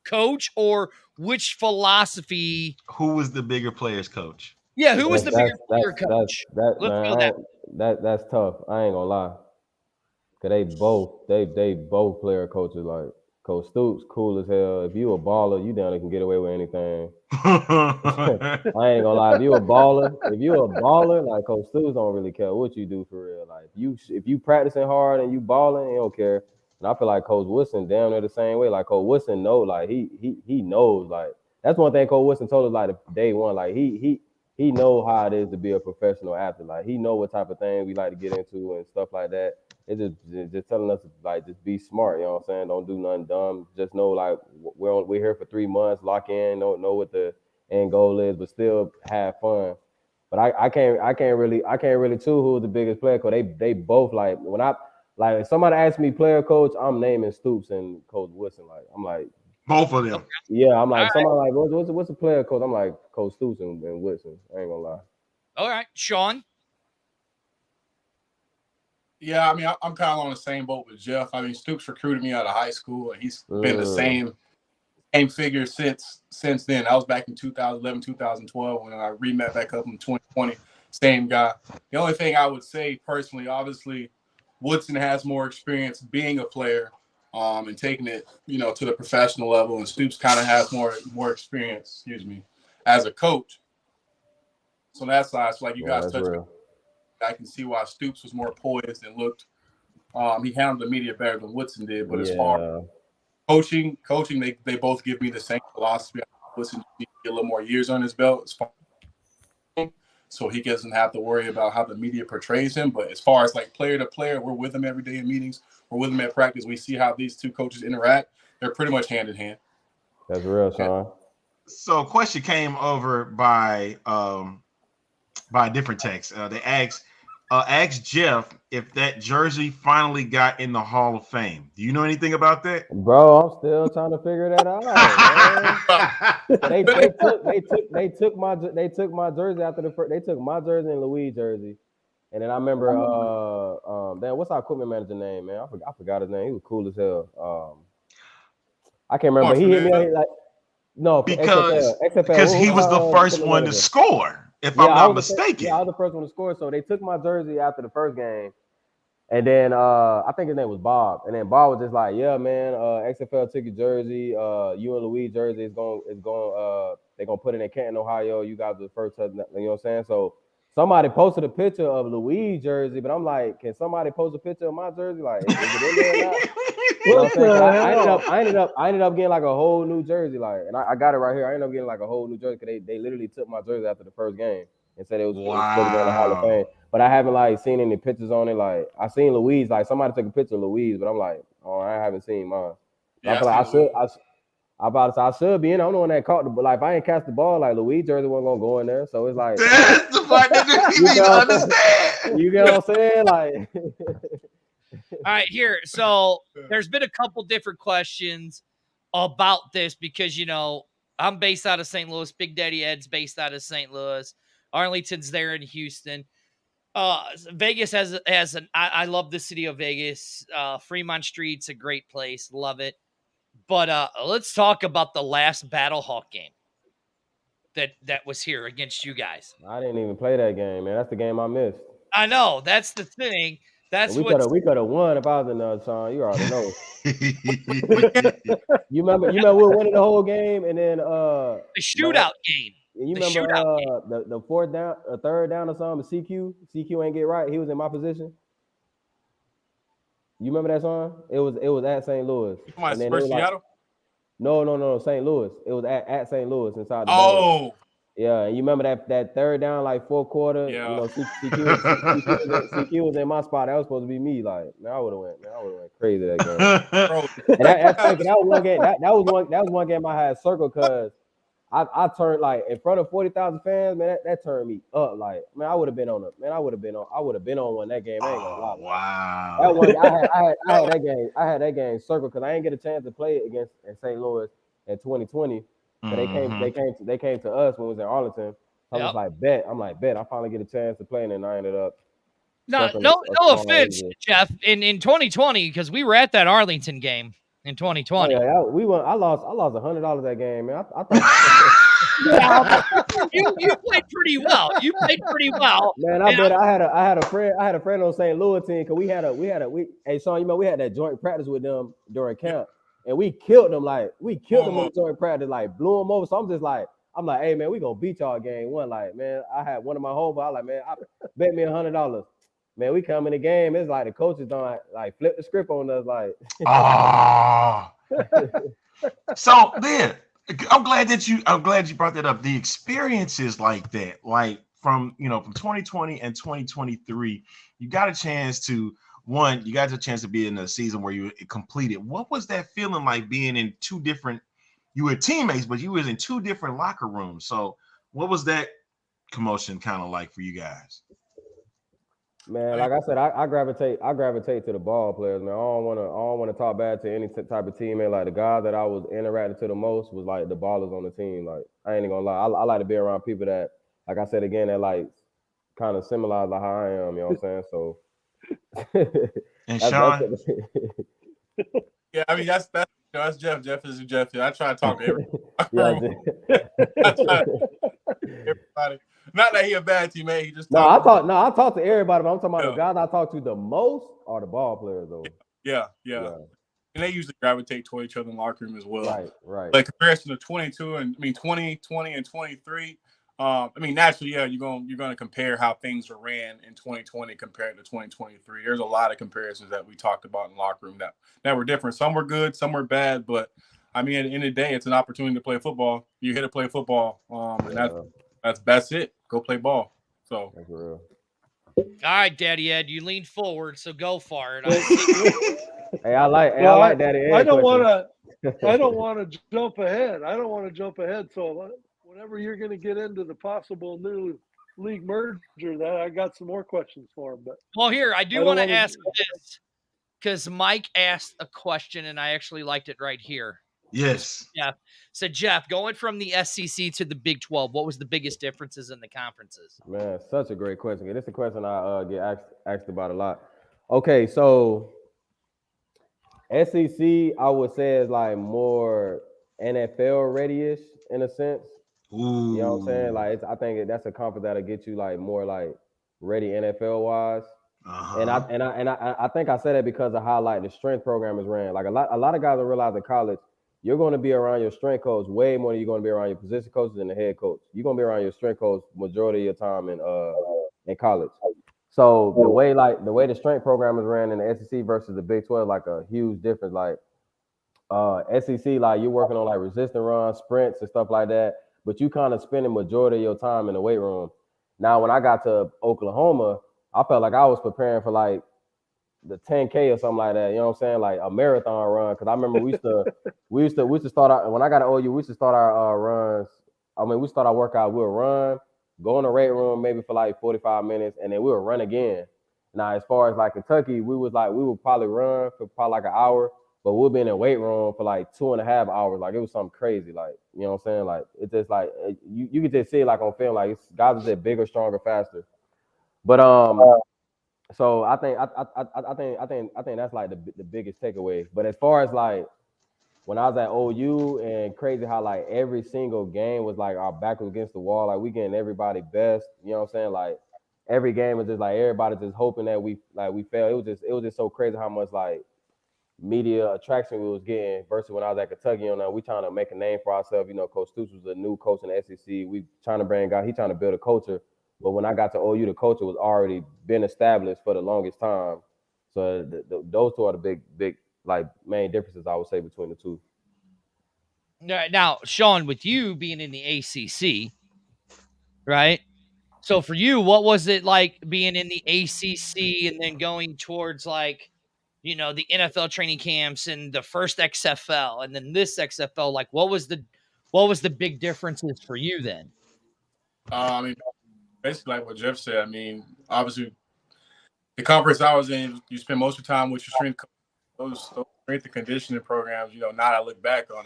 S3: coach, or which philosophy?
S2: Who was the bigger players coach?
S3: Yeah, who was the bigger player coach?
S5: That's tough. I ain't gonna lie. Cause they both player coaches. Like Coach Stoops, cool as hell. If you a baller, you down there can get away with anything. I ain't gonna lie. If you a baller, like Coach Stoops don't really care what you do for real. Like if you practicing hard and you balling, he don't care. And I feel like Coach Woodson damn near the same way. Like Coach Woodson like he knows. Like that's one thing Coach Woodson told us like day one. Like he know how it is to be a professional athlete. Like he know what type of things we like to get into and stuff like that. It's just telling us to like just be smart, you know what I'm saying? Don't do nothing dumb. Just know like we're here for 3 months, lock in, don't know what the end goal is, but still have fun. But I can't really choose who's the biggest player because they both like when if somebody asks me player coach, I'm naming Stoops and Coach Woodson. Like I'm like
S2: both of them.
S5: Yeah, I'm like somebody like what's the player coach? I'm like Coach Stoops and Woodson. I ain't gonna lie.
S3: All right, Sean.
S6: Yeah, I'm kind of on the same boat with Jeff. Stoops recruited me out of high school, and he's been the same Game figure since then. That was back in 2011, 2012 when I remet back up in 2020. Same guy. The only thing I would say personally, obviously, Woodson has more experience being a player and taking it, to the professional level, and Stoops kind of has more experience, as a coach. So that's why it's like you guys touched. I can see why Stoops was more poised and looked. He handled the media better than Woodson did, but as far as coaching, they both give me the same philosophy. Woodson needs to get a little more years on his belt, so he doesn't have to worry about how the media portrays him. But as far as like player to player, we're with him every day in meetings. We're with him at practice. We see how these two coaches interact. They're pretty much hand in hand.
S5: That's real, Sean.
S2: So a question came over by a different text. They asked Jeff if that jersey finally got in the Hall of Fame. Do you know anything about that?
S5: Bro, I'm still trying to figure that out. They took my jersey after the first. They took my jersey and Louis' jersey, and then I remember what's our equipment manager name, man? I forgot his name. He was cool as hell. I can't remember. He hit me like
S2: because he was the first one to score. If I'm not mistaken.
S5: I was the first one to score. So they took my jersey after the first game. And then I think his name was Bob. And then Bob was just like, yeah, man, XFL took your jersey. You and Louis' jersey they're gonna put it in Canton, Ohio. You guys were the first, you know what I'm saying? So somebody posted a picture of Louis' jersey, but I'm like, can somebody post a picture of my jersey? Like, is it in there or not? You know what I'm saying? I ended up getting like a whole new jersey, like, and I got it right here. I ended up getting like a whole new jersey because they literally took my jersey after the first game and said it was supposed to go in the Hall of Fame. But I haven't like seen any pictures on it. Like I seen Louise, like somebody took a picture of Louise, but I'm like, oh, I haven't seen mine. Yeah, I feel like I should be in. I'm the one that caught the, like if I ain't catch the ball, like Louise jersey wasn't gonna go in there. So it's like
S2: that's the part that you need to understand.
S5: You get what I'm saying? Like
S3: all right, here. So there's been a couple different questions about this because I'm based out of St. Louis. Big Daddy Ed's based out of St. Louis. Arlington's there in Houston. Vegas has an. I love the city of Vegas. Fremont Street's a great place. Love it. But let's talk about the last Battlehawk game that was here against you guys.
S5: I didn't even play that game, man. That's the game I missed.
S3: I know. That's the thing. That's
S5: we could have won if I was in the Sean. You already know. You remember we were winning the whole game, and then
S3: the shootout game.
S5: You remember the fourth down, third down or something? CQ ain't get right. He was in my position. You remember that song? It was at St. Louis.
S6: And then Seattle?
S5: No, St. Louis. It was at St. Louis inside the dome. Yeah, and you remember that third down, like fourth quarter?
S6: Yeah.
S5: CQ was in my spot. That was supposed to be me. Like, man, I would have went crazy that game. Bro. And that was one game. That was one game I had circled because I turned like in front of 40,000 fans, man. That turned me up. Like, man, I would have been on one that game. I ain't gonna lie.
S2: Wow.
S5: That one, I had that game circled because I didn't get a chance to play it against in St. Louis in 2020. So they came to us when we was in Arlington. So I was like, bet. I finally get a chance to play, and then I ended up.
S3: No offense, Jeff. In 2020, because we were at that Arlington game in 2020.
S5: Oh, yeah, we won. I lost $100 that game, man. I thought
S3: you played pretty well.
S5: Man, I bet I had a friend on St. Louis team because we had hey Sean, we had that joint practice with them during camp. And we killed them, in the joint practice, like blew them over. So I'm like, hey man, we gonna beat y'all game one. Like, man, I had one of my homeboys. I like, man, I bet me $100. Man, we come in the game. It's like the coaches don't like flip the script on us, like.
S2: So then, I'm glad you brought that up. The experiences like that, like from 2020 and 2023, you got a chance to. One, you got a chance to be in a season where you completed. What was that feeling like being in two different? You were teammates, but you was in two different locker rooms. So, what was that commotion kind of like for you guys?
S5: Man, like I said, I gravitate to the ball players, man. I don't want to talk bad to any type of teammate. Like the guy that I was interacting to the most was like the ballers on the team. Like I ain't gonna lie, I like to be around people that, like I said again, that like kind of similar to how I am. You know what I'm saying? So.
S2: And Sean,
S6: yeah, I mean that's No, that's Jeff. Jeff is Jeff. I try to talk to everybody. Everybody. Not that he a bad teammate. He just
S5: I talk to everybody, but I'm talking about the guys I talk to the most are the ball players, though.
S6: Yeah. And they usually gravitate toward each other in the locker room as well.
S5: Right.
S6: But comparison to 2020 and 23. Naturally, yeah, you're gonna compare how things were ran in 2020 compared to 2023. There's a lot of comparisons that we talked about in the locker room that were different. Some were good, some were bad, but at the end of the day, it's an opportunity to play football. You're here to play football, and that's it. Go play ball. So
S5: that's real.
S3: All right, Daddy Ed, you leaned forward, so go for it.
S5: Hey, I like Daddy Ed.
S4: I don't want to jump ahead. So whenever you're going to get into the possible new league merger, that I got some more questions for him. But
S3: here I do want to ask this because Mike asked a question, and I actually liked it right here.
S2: Yes.
S3: Yeah. So Jeff, going from the SEC to the Big 12, what was the biggest differences in the conferences?
S5: Man, such a great question. This is a question I get asked about a lot. Okay, so SEC, I would say, is like more NFL ready-ish in a sense.
S2: Ooh.
S5: You know what I'm saying? Like, I think that's a conference that'll get you like more like ready NFL wise.
S2: Uh-huh.
S5: And I think I said that because of how like the strength program is ran. Like a lot of guys don't realize in college, you're going to be around your strength coach way more than you're going to be around your position coaches and the head coach. You're going to be around your strength coach majority of your time in college. So the way the strength program is ran in the SEC versus the Big 12, like a huge difference. Like SEC, like you're working on like resistant runs, sprints, and stuff like that, but you kind of spending majority of your time in the weight room. Now, when I got to Oklahoma, I felt like I was preparing for like the 10K or something like that. You know what I'm saying? Like a marathon run. Because I remember we used to start out when I got to OU. We used to start our runs. We start our workout. We'll run, go in the weight room maybe for like 45 minutes, and then we'll run again. Now, as far as like Kentucky, we would probably run for probably like an hour, but we'll be in the weight room for like 2.5 hours. Like it was something crazy. Like, you know what I'm saying? Like it's just like you could just see it like on film. Like guys are just bigger, stronger, faster. But so I think that's like the biggest takeaway. But as far as like when I was at OU, and crazy how like every single game was like our back was against the wall, like we getting everybody best. You know what I'm saying? Like every game was just like everybody just hoping that we fail. It was just so crazy how much like media attraction we was getting versus when I was at Kentucky. You know, we trying to make a name for ourselves. You know, Coach Stoops was a new coach in the SEC. We trying to bring out. He trying to build a culture. But when I got to OU, the culture was already been established for the longest time. So those two are the big like main differences I would say between the two.
S3: Now, Sean, with you being in the ACC, right? So for you, what was it like being in the ACC and then going towards like, the NFL training camps and the first XFL and then this XFL? Like, what was the big differences for you then?
S6: Basically like what Jeff said. Obviously, the conference I was in, you spend most of your time with your strength coach. Those strength and conditioning programs, now that I look back on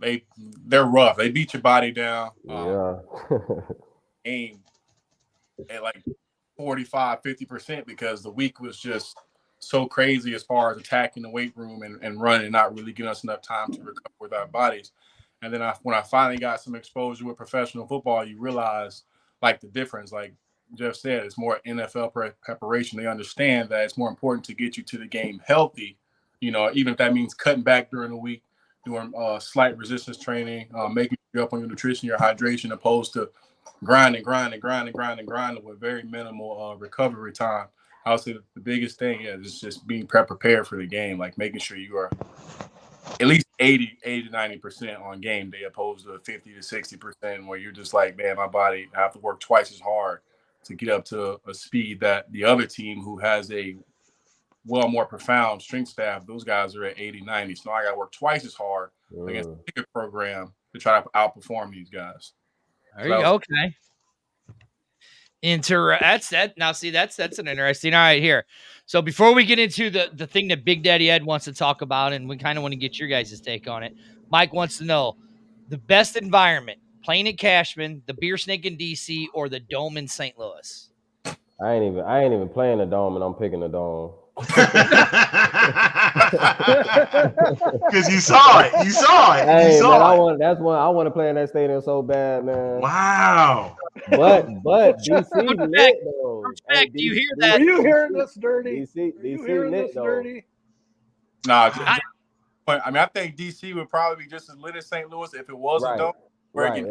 S6: it, they're rough. They beat your body down. Aim at like 45-50% because the week was just so crazy as far as attacking the weight room and running and not really giving us enough time to recover with our bodies. And then when I finally got some exposure with professional football, you realize like the difference. Like Jeff said, it's more NFL preparation. They understand that it's more important to get you to the game healthy, even if that means cutting back during the week, doing slight resistance training, making sure you're up on your nutrition, your hydration, opposed to grinding with very minimal recovery time. I would say the biggest thing is just being prepared for the game, like making sure you are at least 80 to 90% on game day, opposed to 50 to 60% where you're just like, man, my body, I have to work twice as hard to get up to a speed that the other team who has a more profound strength staff, those guys are at 80, 90. So I got to work twice as hard against the bigger program to try to outperform these guys.
S3: There you go. Okay. That's an interesting. All right, here. So before we get into the thing that Big Daddy Ed wants to talk about, and we kind of want to get your guys' take on it, Mike wants to know the best environment: playing at Cashman, the Beer Snake in DC, or the Dome in St. Louis.
S5: I ain't even playing the Dome, and I'm picking the Dome.
S2: Because you saw it. You saw it.
S5: Hey,
S2: you
S5: man,
S2: saw it.
S5: I want to play in that stadium so bad, man.
S2: Wow.
S5: But DC lit though.
S3: Coach Beck, do you hear that?
S4: Are you hearing this, Dirty?
S5: DC
S4: Are you hearing
S5: lit
S4: this,
S5: though.
S4: Dirty?
S6: Nah, I mean, I think DC would probably be just as lit as St. Louis if it was a dome.
S5: Right.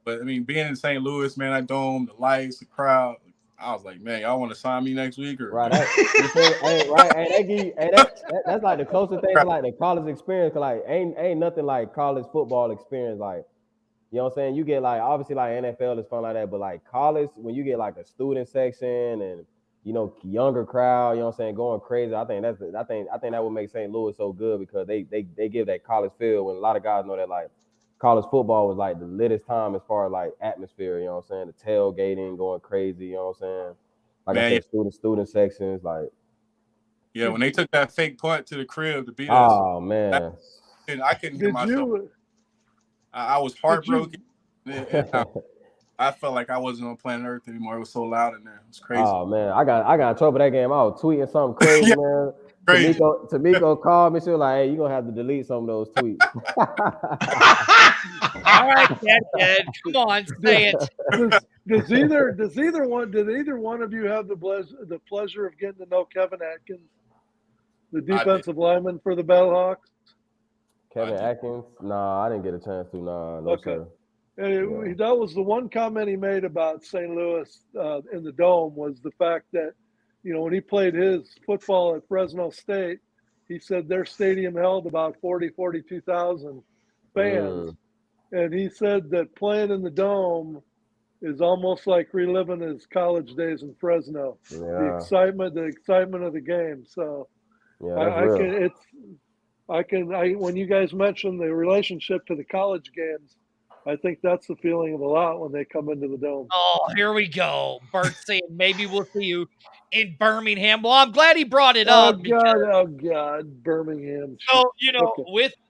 S6: But I mean, being in St. Louis, man, that dome, the lights, the crowd. I was like, man, y'all want to sign me next week or
S5: right? That's like the closest thing to like the college experience. Cause like ain't nothing like college football experience. Like, you know what I'm saying? You get like obviously like NFL is fun like that, but like college when you get like a student section and younger crowd, you know what I'm saying, going crazy. I think that would make St. Louis so good because they give that college feel when a lot of guys know that like college football was like the littest time as far as like atmosphere, you know what I'm saying? The tailgating going crazy, you know what I'm saying? Like I said, student sections, like
S6: when they took that fake punt to the crib to beat us.
S5: Oh man.
S6: I couldn't get myself. I was heartbroken. I felt like I wasn't on planet Earth anymore. It was so loud in there. It was crazy.
S5: Oh man, I got in trouble that game. I was tweeting something crazy, man.
S6: Crazy.
S5: Tamiko called me. She was like, "Hey, you're gonna have to delete some of those tweets."
S3: All right, Dad. Come on, say it.
S4: Did either one of you have the pleasure of getting to know Kevin Atkins, the defensive lineman for the Battlehawks?
S5: Kevin Atkins? Nah, I didn't get a chance to. No, sir.
S4: And that was the one comment he made about St. Louis in the Dome was the fact that, when he played his football at Fresno State, he said their stadium held about 42,000 fans. And he said that playing in the Dome is almost like reliving his college days in Fresno.
S5: Yeah.
S4: The excitement of the game. So
S5: yeah,
S4: when you guys mentioned the relationship to the college games, I think that's the feeling of a lot when they come into the Dome.
S3: Oh, here we go. Bert saying maybe we'll see you in Birmingham. Well, I'm glad he brought it up.
S4: Oh God, Birmingham.
S3: So,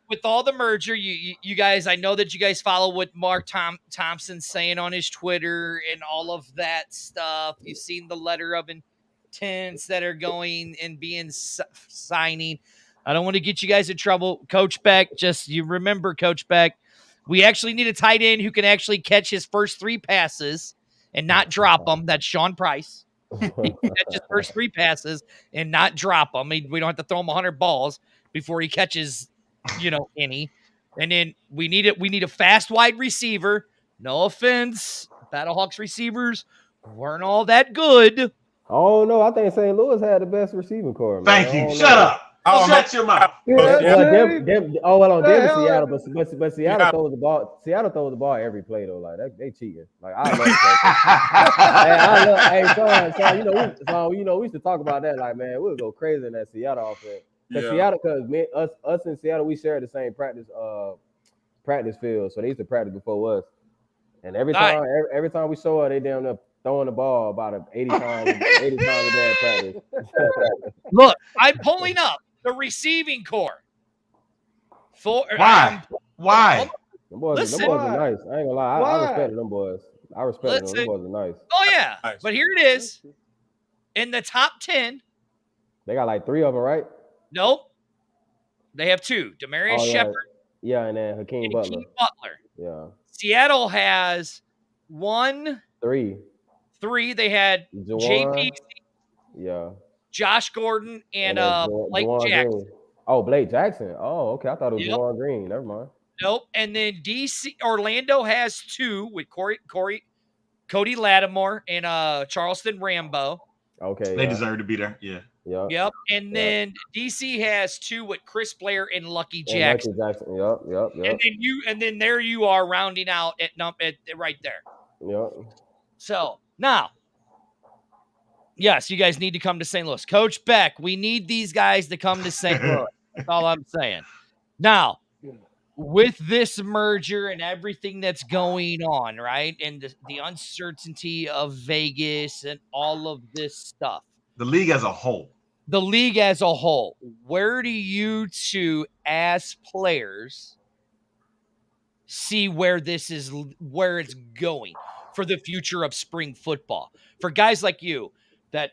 S3: with all the merger, you guys, I know that you guys follow what Mark Thompson's saying on his Twitter and all of that stuff. You've seen the letter of intents that are going and being signing. I don't want to get you guys in trouble. Coach Beck, you remember, Coach Beck, we actually need a tight end who can actually catch his first 3 passes and not drop them. That's Sean Price. He can catch his first 3 passes and not drop them. We don't have to throw him 100 balls before he catches, any. And then we need a fast wide receiver. No offense, Battlehawks receivers weren't all that good.
S5: Oh no, I think St. Louis had the best receiving core. Man.
S2: Thank you. Shut up. Shut your mouth.
S5: Seattle, but Seattle throws the ball. Seattle throws the ball every play though. Like they cheating. Like I love we used to talk about that. Like man, we would go crazy in that Seattle offense. Because us in Seattle, we share the same practice field, so they used to practice before us. And every time we show up, they down there throwing the ball about 80 times a day at practice.
S3: Look, I'm pulling up the receiving core.
S2: Why?
S5: Them boys are nice. I ain't gonna lie. I respect them boys. I respect them. Them boys are nice.
S3: Oh yeah, nice. But here it is. In the top 10,
S5: they got like 3 of them, right?
S3: Nope. They have 2. Demarius Shepard.
S5: Yeah, and then Hakeem Butler. Yeah.
S3: Seattle has
S5: 3.
S3: They had JP.
S5: Yeah.
S3: Josh Gordon and Blake Jackson.
S5: Green. Oh, Blake Jackson. Oh, okay. I thought it was Juwan Green. Never mind.
S3: Nope. And then Orlando has 2 with Cody Lattimore and Charleston Rambo.
S5: Okay.
S2: They deserve to be there. Yeah.
S3: Yep. And then DC has 2 with Chris Blair and Lucky Jackson.
S5: Yep.
S3: And then there you are rounding out at right there.
S5: Yep.
S3: So now, yes, you guys need to come to St. Louis. Coach Beck, we need these guys to come to St. Louis. That's all I'm saying. Now, with this merger and everything that's going on, right, and the uncertainty of Vegas and all of this stuff.
S2: The league as a whole.
S3: Where do you two, as players, see where it's going for the future of spring football? For guys like you that,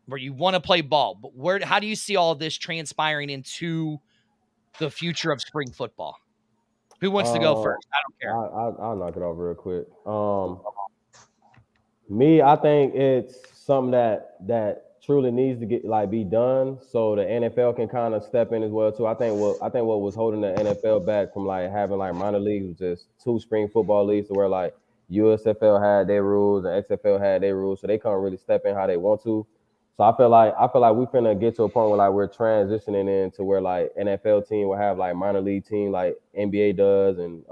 S3: where you want to play ball, but how do you see all this transpiring into the future of spring football? Who wants to go first? I don't care.
S5: I'll knock it off real quick. Me, I think it's something that truly needs to be done, so the NFL can kind of step in as well too. I think what was holding the NFL back from having minor leagues was just 2 spring football leagues, to where USFL had their rules and XFL had their rules, so they can't really step in how they want to. So I feel like we finna get to a point where we're transitioning into where NFL team will have minor league team like NBA does and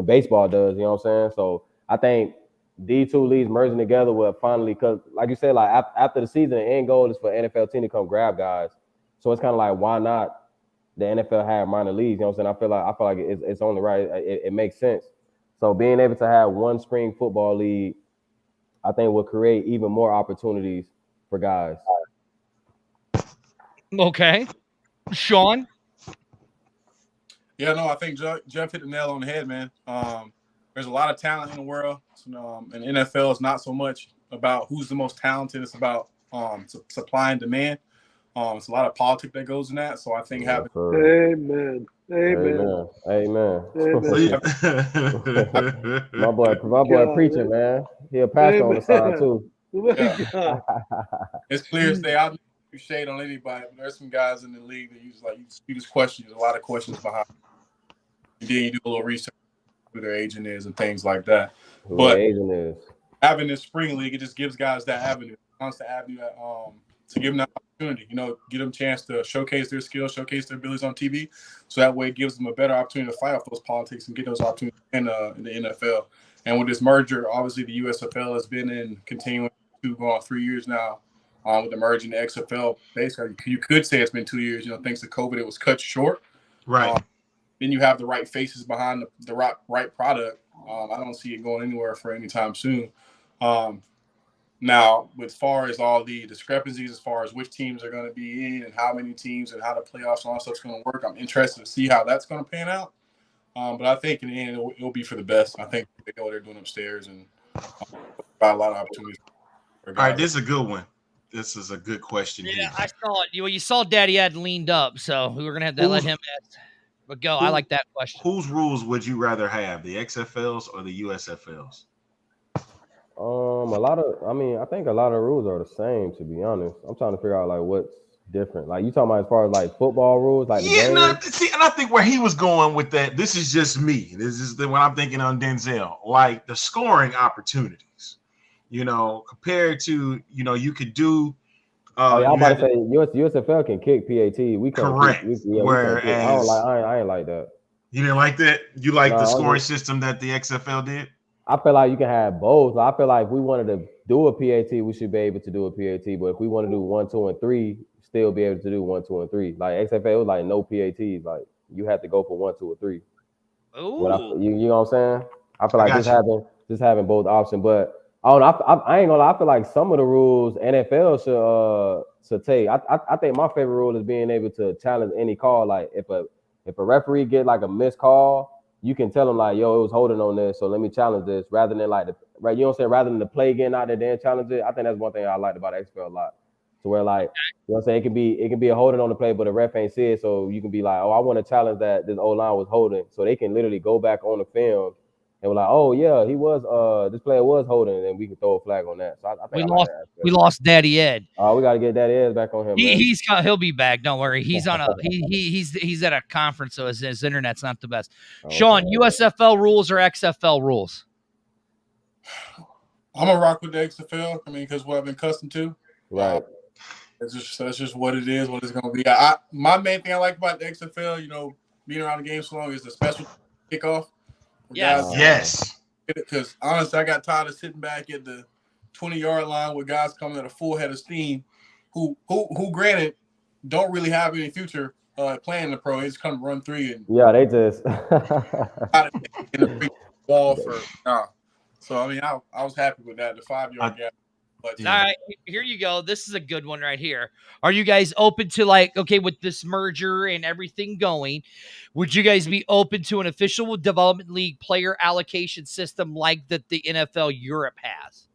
S5: baseball does. You know what I'm saying? So I think these 2 leagues merging together will finally, because like you said, after the season, the end goal is for NFL team to come grab guys. So it's kind of why not the NFL have minor leagues? You know what I'm saying? I feel like it's only right. It makes sense. So being able to have 1 spring football league, I think will create even more opportunities for guys.
S3: Okay. Sean?
S6: Yeah, no, I think Jeff hit the nail on the head, man. There's a lot of talent in the world, and NFL is not so much about who's the most talented. It's about supply and demand. It's a lot of politics that goes in that. So I think having
S4: Amen.
S5: my boy preaching, man. He a pastor on the side too.
S6: Yeah. It's clear as day. I'll do shade on anybody, but there's some guys in the league that you just question. There's a lot of questions behind. And then you do a little research who their agent is and things like that. Having this spring league, it just gives guys that avenue, constant avenue to give them that opportunity. Give them a chance to showcase their skills, showcase their abilities on TV. So that way it gives them a better opportunity to fight off those politics and get those opportunities in the NFL. And with this merger, obviously the USFL has been in continuing to go on 3 years now. With the merger in the XFL, basically you could say it's been 2 years. Thanks to COVID, it was cut short.
S2: Right.
S6: Then you have the right faces behind the right product. I don't see it going anywhere for any time soon. Now, as far as all the discrepancies, as far as which teams are going to be in and how many teams and how the playoffs and all that stuff's going to work, I'm interested to see how that's going to pan out. But I think in the end, it'll be for the best. I think they know what they're doing upstairs and got a lot of opportunities.
S2: All right, this is a good one. This is a good question.
S3: Yeah,
S2: here.
S3: I saw it. You saw Daddy had leaned up, so we were going to have to let him ask. But go. I like that question.
S2: Whose rules would you rather have, the XFLs or the USFLs?
S5: I think a lot of rules are the same, to be honest. I'm trying to figure out what's different. You talking about as far as football rules, the game?
S2: And I think where he was going with that, this is just me. This is when I'm thinking on Denzel, the scoring opportunities, compared to, you could do.
S5: I'm about to say USFL can kick PAT. We can't.
S2: Correct.
S5: Whereas I ain't like that.
S2: You didn't like that? You like the scoring system that the XFL did?
S5: I feel like you can have both. I feel like if we wanted to do a PAT, we should be able to do a PAT. But if we want to do 1, 2, and 3, still be able to do 1, 2, and 3. XFL was no PATs. You have to go for 1, 2, or 3.
S3: Ooh.
S5: You know what I'm saying? I feel like just having both options. But I ain't gonna lie. I feel like some of the rules NFL should take. I think my favorite rule is being able to challenge any call. If a referee get a missed call, you can tell them yo, it was holding on this, so let me challenge this, rather than you know what I'm saying, rather than the play getting out there then challenge it. I think that's one thing I liked about XFL a lot. To where you know what I'm saying, it can be a holding on the play, but the ref ain't see it, so you can be oh, I want to challenge that this O-line was holding, so they can literally go back on the film and we're oh yeah, he was this player was holding, and then we can throw a flag on that. So I think
S3: we lost Daddy Ed.
S5: We got to get Daddy Ed back on him.
S3: He'll be back. Don't worry. He's on he's at a conference, so his internet's not the best. Okay. Sean, USFL rules or XFL rules?
S6: I'm gonna rock with the XFL. Because what I've been accustomed to.
S5: Right.
S6: That's just what it is. What it's gonna be. My main thing I like about the XFL, being around the game so long, is the special kickoff.
S2: Yes.
S6: Because honestly, I got tired of sitting back at the 20-yard line with guys coming at a full head of steam, who granted don't really have any future playing in the pro. They just come run 3 and
S5: they just
S6: in the ball for So I was happy with that. The 5-yard gap. But,
S3: all right, here you go. This is a good one right here. Are you guys open to with this merger and everything going, would you guys be open to an official development league player allocation system like that the NFL Europe has?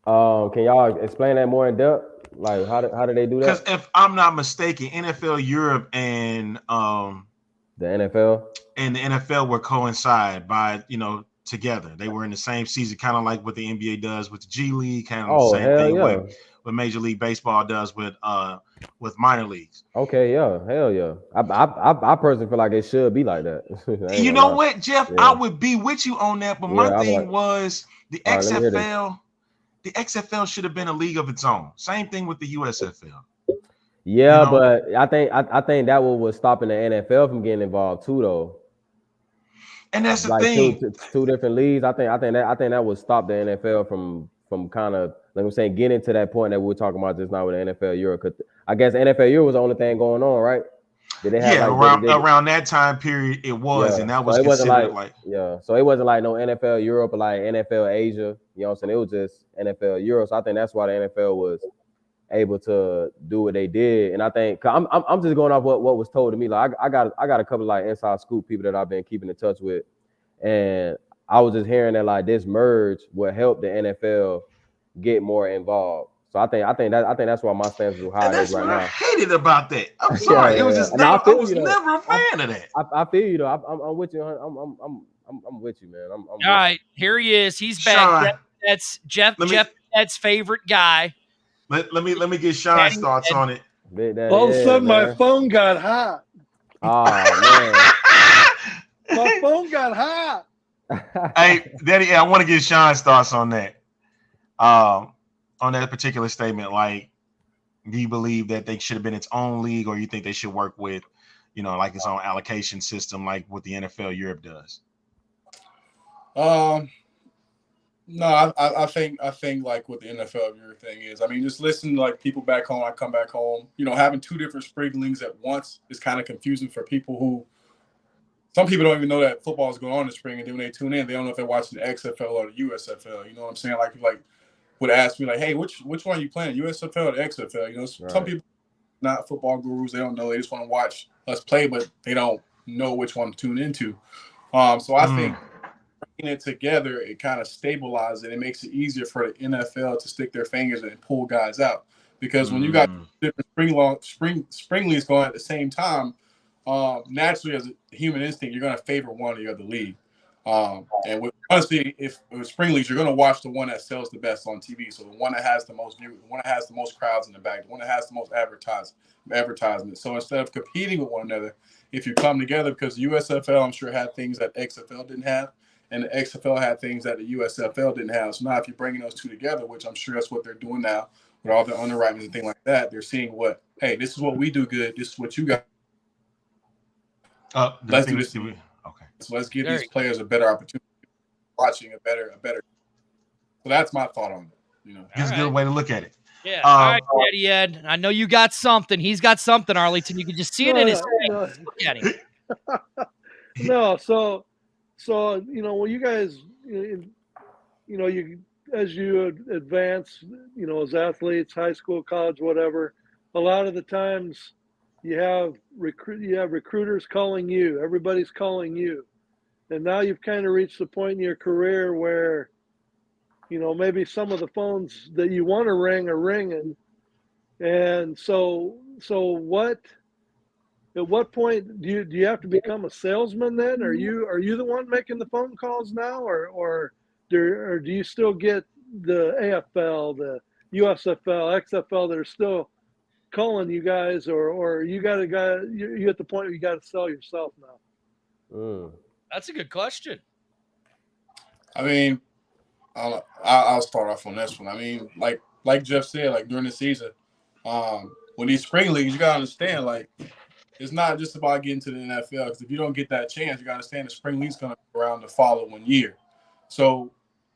S5: Can y'all explain that more in depth? Like how did they do that?
S2: Because if I'm not mistaken, NFL Europe and
S5: the NFL
S2: were coincide by together. They were in the same season, kind of like what the NBA does with the G League, kind of the same thing what Major League Baseball does with minor leagues.
S5: Okay, yeah, hell yeah. I personally feel like it should be like that.
S2: You know what, Jeff? Yeah. I would be with you on that, but my thing was the XFL. The XFL should have been a league of its own. Same thing with the USFL.
S5: Yeah, but I think that was stopping the NFL from getting involved too, though.
S2: And that's the thing.
S5: Two different leagues. I think that would stop the NFL from kind of, like I'm saying, getting to that point that we were talking about just now with the NFL Euro. Cause I guess NFL Euro was the only thing going on, right?
S2: Did they have around that time period it was, and that was so considered like
S5: So it wasn't like no NFL Europe or like NFL Asia. You know what I'm saying? It was just NFL Euro. So I think that's why the NFL was able to do what they did. And I think I'm just going off what was told to me. Like I got a couple of like inside scoop people that I've been keeping in touch with, and I was just hearing that like this merge will help the NFL get more involved. So I think that's why my stance is how it is right now.
S2: I hated about that. I'm sorry, it was just I was never a fan of that.
S5: I feel you though. I'm with you. I'm with you, man.
S3: All right, here he is. He's back. That's Jeff. That's favorite guy.
S2: Let me get Sean's thoughts on it.
S4: All of a sudden, my phone got hot.
S5: Oh
S4: man, my phone got hot.
S2: Hey, Daddy, I want to get Sean's thoughts on that. On that particular statement, like, do you believe that they should have been its own league, or you think they should work with, like its own allocation system, like what the NFL Europe does?
S6: No, I think like what the NFL Europe thing is. I mean, just listen to like people back home. I come back home, having two different spring leagues at once is kind of confusing for people who. Some people don't even know that football is going on in the spring, and then when they tune in, they don't know if they're watching the XFL or the USFL. You know what I'm saying? Like would ask me like, hey, which one are you playing, USFL or the XFL?
S5: Right.
S6: Some people not football gurus, they don't know. They just want to watch us play, but they don't know which one to tune into. So I think bringing it together, it kind of stabilizes it. It makes it easier for the NFL to stick their fingers and pull guys out. Because when you got different spring leagues going at the same time, naturally as a human instinct, you're going to favor one or the other league. And honestly, if it was spring leagues, you're going to watch the one that sells the best on TV. So the one that has the most views, the one that has the most crowds in the back, the one that has the most advertisement. So instead of competing with one another, if you come together, because the USFL, I'm sure, had things that XFL didn't have, and the XFL had things that the USFL didn't have. So now if you're bringing those two together, which I'm sure that's what they're doing now with all the underwritings and things like that, they're seeing hey, this is what we do good. This is what you got. Let's do this. Okay. So let's give these players a better opportunity, watching a better. So that's my thought on it.
S2: That's a good way to look at it.
S3: Yeah. All right, Daddy Ed. I know you got something. He's got something, Arlington. You can just see it in his face. Look at him.
S4: No, so when you guys, you as you advance, as athletes, high school, college, whatever, a lot of the times you have recruiters calling you. Everybody's calling you. And now you've kind of reached the point in your career where, maybe some of the phones that you want to ring are ringing. And so at what point do you have to become a salesman then? Are you the one making the phone calls now, or do you still get the AFL, the USFL, XFL that are still calling you guys, or you got a guy, you at the point where you got to sell yourself now?
S3: That's a good question.
S6: I mean, I'll start off on this one. I mean, like Jeff said, like during the season, when these spring leagues, you gotta understand, like, it's not just about getting to the NFL, because if you don't get that chance, you gotta understand the spring league's gonna be around the following year. So,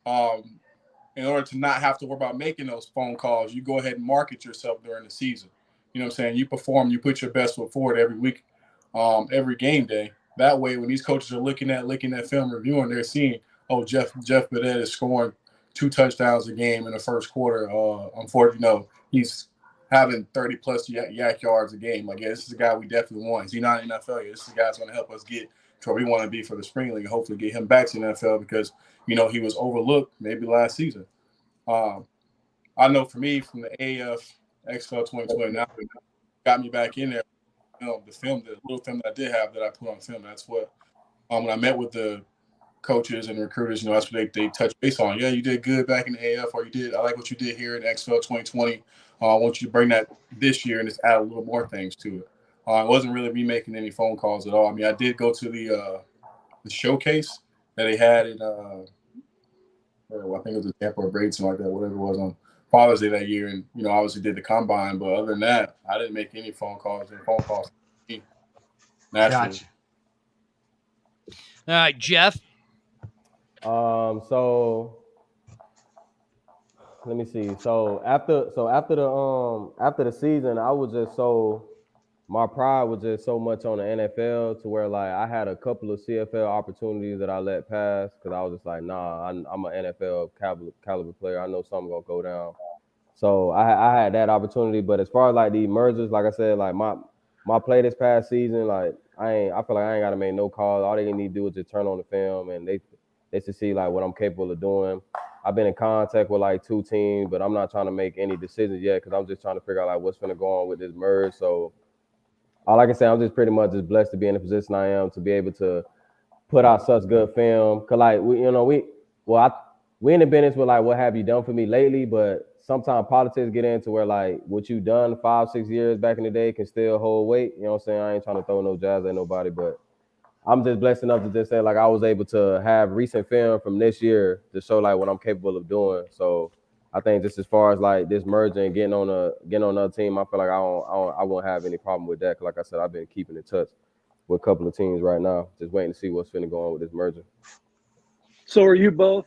S6: in order to not have to worry about making those phone calls, you go ahead and market yourself during the season. You know what I'm saying? You perform, you put your best foot forward every week, every game day. That way, when these coaches are looking at film reviewing, they're seeing, oh, Jeff BADET is scoring 2 touchdowns a game in the first quarter. Unfortunately, he's having 30-plus yak yards a game. Like, yeah, this is a guy we definitely want. Is he not in the NFL yet? This is a guy that's going to help us get to where we want to be for the spring league and hopefully get him back to the NFL because, he was overlooked maybe last season. I know for me from the AF, XFL 2020. Now got me back in there. The little film that I did have that I put on film. That's what when I met with the coaches and recruiters, that's what they touch base on. Yeah, you did good back in the AF, or I like what you did here in XFL 2020. I want you to bring that this year and just add a little more things to it. It wasn't really me making any phone calls at all. I mean, I did go to the showcase that they had in I think it was a Tampa or Bradenton, something like that, whatever it was on Father's Day that year, and obviously did the combine. But other than that, I didn't make any phone calls. Naturally.
S2: Gotcha.
S3: All right, Jeff.
S5: So let me see. So after the season, I was just my pride was just so much on the NFL to where like I had a couple of CFL opportunities that I let pass because I was just like, nah, I'm an NFL caliber player. I know something gonna go down. So I had that opportunity. But as far as like the mergers, like I said, like my play this past season, like I feel like I ain't gotta make no calls. All they need to do is just turn on the film and they should see like what I'm capable of doing. I've been in contact with like 2 teams, but I'm not trying to make any decisions yet because I'm just trying to figure out like what's gonna go on with this merge. So like I said, I'm just pretty much just blessed to be in the position I am to be able to put out such good film. Cause like we in the business with like what have you done for me lately, but sometimes politics get into where like what you done 5-6 years back in the day can still hold weight. You know what I'm saying? I ain't trying to throw no jabs at nobody, but I'm just blessed enough to just say like I was able to have recent film from this year to show like what I'm capable of doing. So I think just as far as like this merging and getting on another team, I feel like I won't have any problem with that. Cause like I said, I've been keeping in touch with a couple of teams right now, just waiting to see what's finna go on with this merger.
S4: So do you both,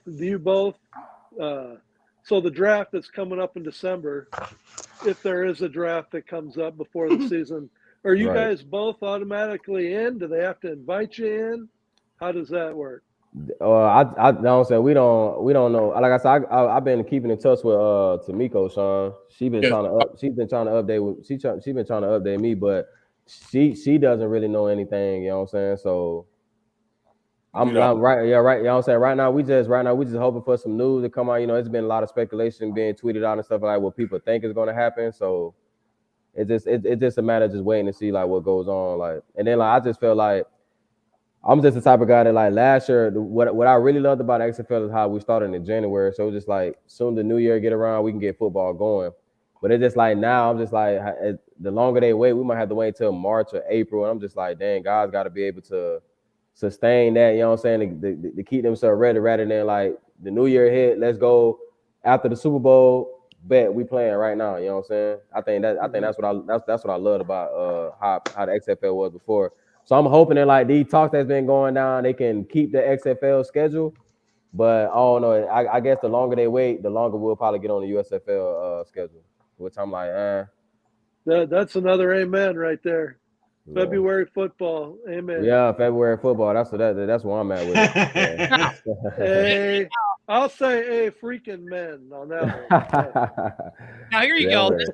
S4: so the draft that's coming up in December, if there is a draft that comes up before the season, are you guys both automatically in? Do they have to invite you in? How does that work?
S5: I don't say we don't know. Like I said, I've been keeping in touch with Tamiko, Sean. She's been trying to update me, but she doesn't really know anything. You know what I'm saying? So I'm right. Yeah, right. You know what I'm saying? Right now we just hoping for some news to come out. It's been a lot of speculation being tweeted out and stuff like what people think is going to happen. So it's just a matter of just waiting to see like what goes on. Like, and then like I just feel like I'm just the type of guy that like last year, what I really loved about XFL is how we started in January. So just like soon the new year get around, we can get football going. But it's just like now I'm just like the longer they wait, we might have to wait until March or April. And I'm just like, dang, guys got to be able to sustain that. You know what I'm saying? To keep themselves ready rather than like the new year hit. Let's go after the Super Bowl. Bet we playing right now. You know what I'm saying? I think that's what I loved about how the XFL was before. So I'm hoping that like these talks that's been going down, they can keep the XFL schedule. But I don't know. I guess the longer they wait, the longer we'll probably get on the USFL schedule. Which I'm like,
S4: That's another amen right there. Yeah. February football, amen.
S5: Yeah, February football. That's where I'm at with
S4: it. I'll say a freaking men on that one.
S3: Now here you go. There's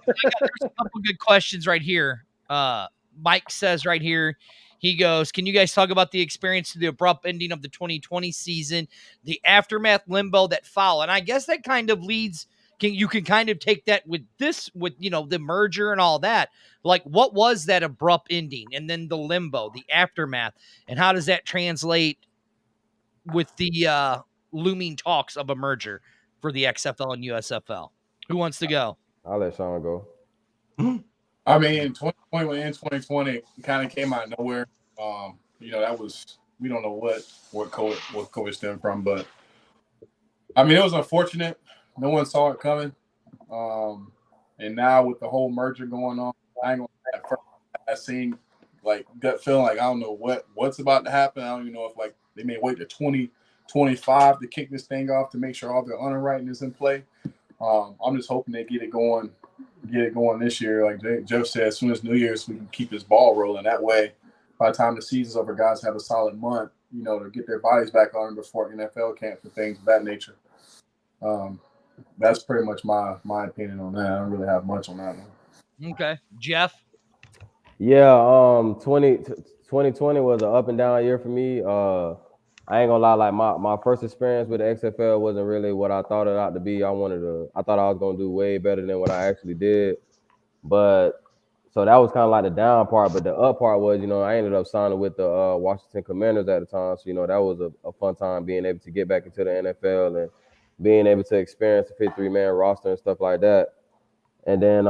S3: a couple good questions right here. Mike says right here, he goes, can you guys talk about the experience to the abrupt ending of the 2020 season, the aftermath limbo that followed? And I guess that kind of leads, you can kind of take that with the merger and all that. Like, what was that abrupt ending and then the limbo, the aftermath, and how does that translate with the looming talks of a merger for the XFL and USFL? Who wants to go?
S5: I'll let Sean go.
S6: I mean, 2020 kind of came out of nowhere. That was, we don't know what COVID stemmed from, but I mean, it was unfortunate. No one saw it coming. And now with the whole merger going on, I ain't gonna say at first I seen like gut feeling like I don't know what's about to happen. I don't even know if like they may wait to 2025 to kick this thing off to make sure all their underwriting is in play. I'm just hoping they get it going this year. Like Jeff said, as soon as New Year's, we can keep this ball rolling. That way, by the time the season's over, guys have a solid month, to get their bodies back on before NFL camp and things of that nature. That's pretty much my opinion on that. I don't really have much on that one.
S3: Okay. Jeff?
S5: Yeah, 2020 was an up and down year for me. I ain't gonna lie, like my first experience with the XFL wasn't really what I thought it ought to be. I thought I was gonna do way better than what I actually did. But so that was kind of like the down part. But the up part was, I ended up signing with the Washington Commanders at the time. So, that was a fun time being able to get back into the NFL and being able to experience the 53-man roster and stuff like that. And then,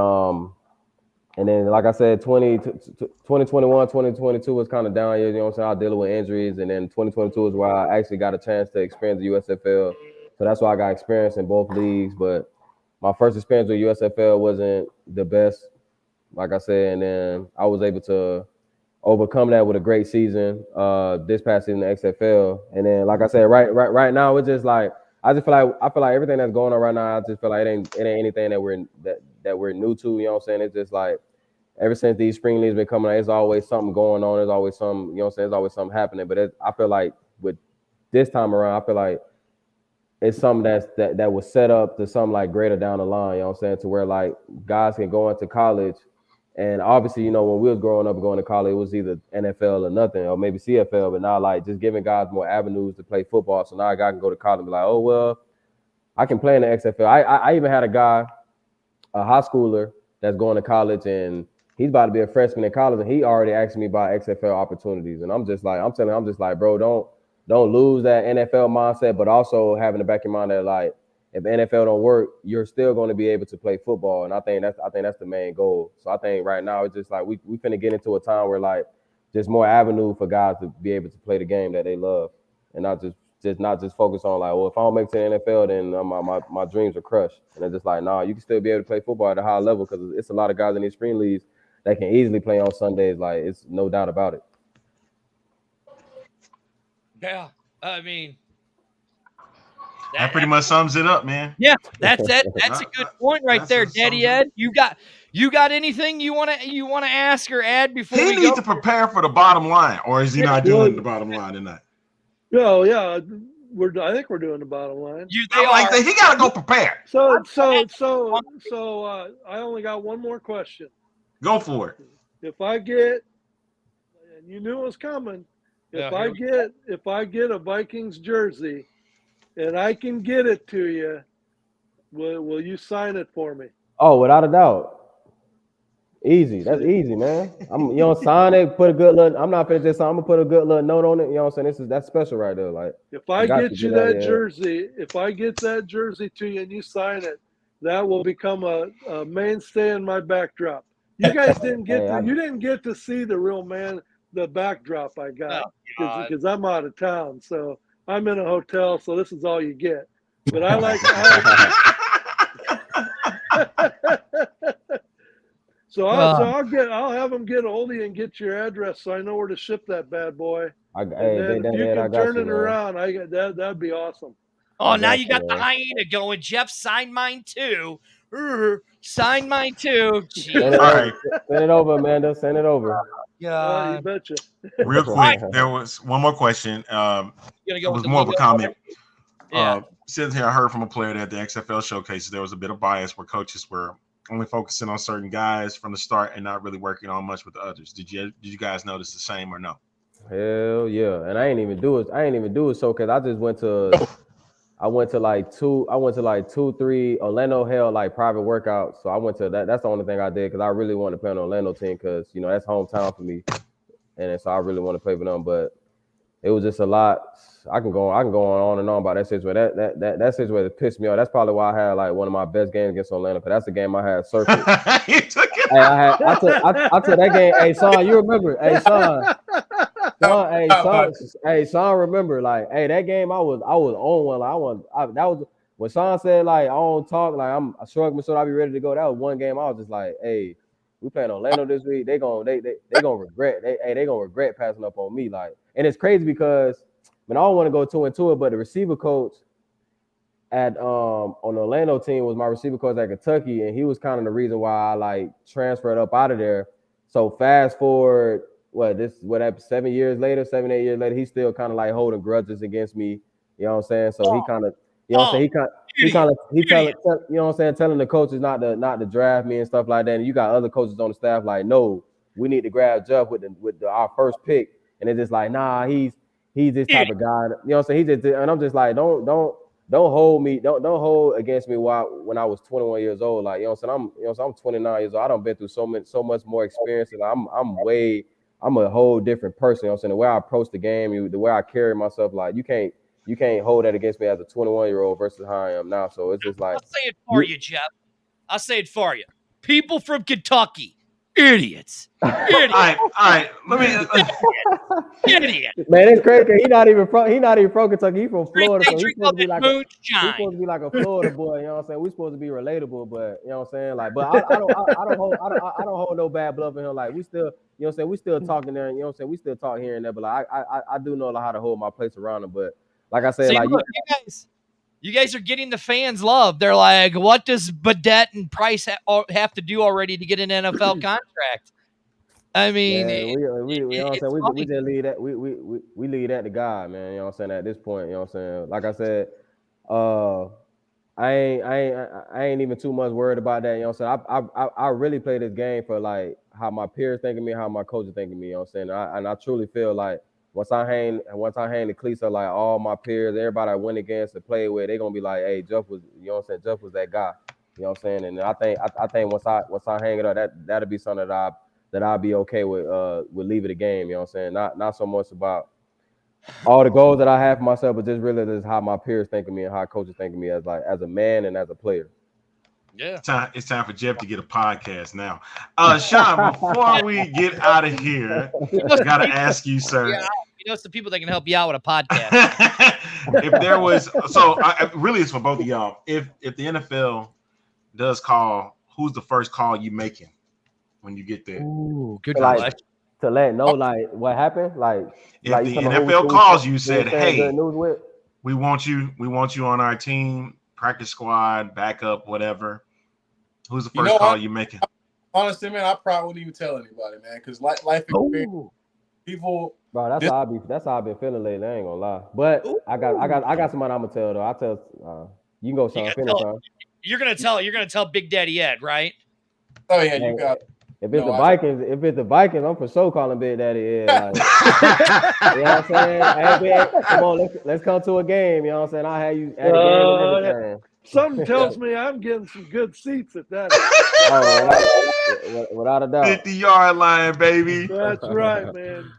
S5: like I said, 2021, 2022 was kind of down years. I was dealing with injuries. And then 2022 is where I actually got a chance to experience the USFL. So that's why I got experience in both leagues. But my first experience with USFL wasn't the best, like I said. And then I was able to overcome that with a great season this past season in the XFL. And then, like I said, right now, it's just like I feel like everything that's going on right now, I just feel like it ain't anything that we're new to. You know what I'm saying? It's just like ever since these spring leagues been coming out, there's always something going on. There's always some, you know what I'm saying? There's always something happening. But I feel like with this time around, I feel like it's something that was set up to something like greater down the line. You know what I'm saying? To where like guys can go into college. And obviously, when we was growing up and going to college, it was either NFL or nothing, or maybe CFL. But now, like, just giving guys more avenues to play football. So now a guy can go to college and be like, oh, well, I can play in the XFL. I even had a guy, a high schooler, that's going to college, and he's about to be a freshman in college, and he already asked me about XFL opportunities. And I'm just like, bro, don't lose that NFL mindset, but also having the back of your mind that, like, if NFL don't work, you're still going to be able to play football. And I think that's the main goal. So I think right now it's just like we finna get into a time where like there's more avenue for guys to be able to play the game that they love, and not just focus on like, well, if I don't make it to the NFL, then my dreams are crushed. And it's just like, nah, you can still be able to play football at a high level because it's a lot of guys in these spring leagues that can easily play on Sundays. Like, it's no doubt about it.
S3: Yeah, I mean.
S2: That pretty much sums it up, man.
S3: Yeah, that's it. That's a good point right there, Daddy Ed. You got anything you want to ask or add before we go?
S2: He needs to prepare for the bottom line, or is he not doing the bottom line tonight?
S4: No, yeah, I think we're doing the bottom line.
S2: He got to go prepare.
S4: So I only got one more question.
S2: Go for it.
S4: If I get, and you knew it was coming, if I get a Vikings jersey, and I can get it to you, will you sign it for me?
S5: Oh, without a doubt. Easy. That's easy, man. Sign it, put a good little. I'm not finna just sign. I'm gonna put a good little note on it. You know what I'm saying? That's special right there. Like,
S4: if I get you that jersey, if I get that jersey to you and you sign it, that will become a mainstay in my backdrop. You guys didn't get you didn't get to see the real man, the backdrop I got because I'm out of town. So I'm in a hotel, so this is all you get. But I like. I'll have them get a hold of you and get your address so I know where to ship that bad boy. If you can turn it around, that'd be awesome.
S3: Oh, now you got the hyena going. Jeff, sign mine too. Sign mine too.
S5: Send it over, Amanda. Send it over.
S3: Yeah,
S4: you betcha.
S2: Real quick, there was one more question. It was more of a comment. Since I heard from a player that the XFL showcases, there was a bit of bias where coaches were only focusing on certain guys from the start and not really working on much with the others. Did you guys notice the same or no?
S5: Hell yeah. And I ain't even do it so because I just went to like 2-3 Orlando held like private workouts. So I went to that. That's the only thing I did because I really wanted to play on the Orlando team because that's hometown for me. And so I really want to play for them. But it was just a lot. I can go on and on about that situation. That situation pissed me off. That's probably why I had like one of my best games against Orlando. Because that's the game I had circled. I took that game. Hey, son, you remember? Hey, son, remember? Like, hey, that game I was on one. That was when Sean said like I don't talk. Like I shrugged my shoulder. I'll be ready to go. That was one game I was just like, hey, we playing Orlando this week. They gonna regret. They gonna regret passing up on me. Like, and it's crazy because I don't want to go 2-2 it, but the receiver coach at on the Orlando team was my receiver coach at Kentucky, and he was kind of the reason why I like transferred up out of there. So fast forward, 7 years later, 8 years later, he's still kind of like holding grudges against me. You know what I'm saying? So he kind of, you know what I'm saying, telling the coaches not to draft me and stuff like that. And you got other coaches on the staff like, no, we need to grab Jeff with our first pick, and it's just like, nah, he's this type of guy. You know what I'm saying? And I'm just like, don't don't hold against me when I was 21 years old. Like, you know what I'm saying? I'm 29 years old. I done been through so much more experience, and I'm a whole different person. You know what I'm saying? The way I approach the game, the way I carry myself, like you can't hold that against me as a 21-year-old versus how I am now. So it's just like
S3: I'll say it for you, Jeff. I'll say it for you. People from Kentucky, idiots.
S2: All right. Let me.
S3: Idiot.
S5: Man, it's crazy. He not even from Kentucky. He's from Florida, so he's
S3: Drink all
S5: supposed to be
S3: that
S5: like
S3: moonshine.
S5: a Florida boy. You know what I'm saying? We're supposed to be relatable, but you know what I'm saying? Like, but I don't hold no bad blood in him. Like, we still, you know what I'm saying? We still talking there. You know what I'm saying? We still talk here and there, but like I do know how to hold my place around him. But like I said,
S3: See,
S5: like
S3: look, you guys are getting the fans' love. They're like, what does BADET and Price have to do already to get an NFL contract? I mean,
S5: we you know what I'm saying? We just leave that we leave that to God, man. You know what I'm saying? At this point, you know what I'm saying? Like I said, I ain't even too much worried about that. You know what I'm saying? I really play this game for like how my peers think of me, how my coaches think of me. You know what I'm saying? And I truly feel like once I hang the cleats of like all my peers, everybody I went against and played with, they're gonna be like, hey, Jeff was, you know what I'm saying? Jeff was that guy. You know what I'm saying? And I think once I hang it up, that'll be something that I'll be okay with leaving the game. You know what I'm saying? Not so much about all the goals that I have for myself, but just really just how my peers think of me and how coaches think of me as a man and as a player.
S3: Yeah,
S2: it's time for Jeff to get a podcast now. Sean, before we get out of here, I gotta ask you, sir.
S3: Yeah, you know some people that can help you out with a podcast.
S2: If there was, really, it's for both of y'all. If the NFL does call, who's the first call you making when you get there?
S3: Ooh, good
S5: question. To let know, like, what happened, like
S2: if the NFL calls you, said, "Hey, we want you on our team, practice squad, backup, whatever." Who's the first call you making?
S6: Honestly, man, I probably wouldn't even tell anybody, man, because life experience, people.
S5: Bro, that's how I've been feeling lately. I ain't gonna lie, but I got somebody I'm gonna tell though. I tell you can go, Sean.
S3: You're gonna tell Big Daddy Ed, right?
S6: Oh yeah, you got it.
S5: If it's the Vikings, I'm for sure calling Big Daddy Ed. Like, you know what I'm saying? Hey, come on, let's come to a game. You know what I'm saying? I'll have you at a game and everything.
S4: Something tells me I'm getting some good seats at that.
S5: Without a doubt.
S2: 50-yard line, baby.
S4: That's right, man.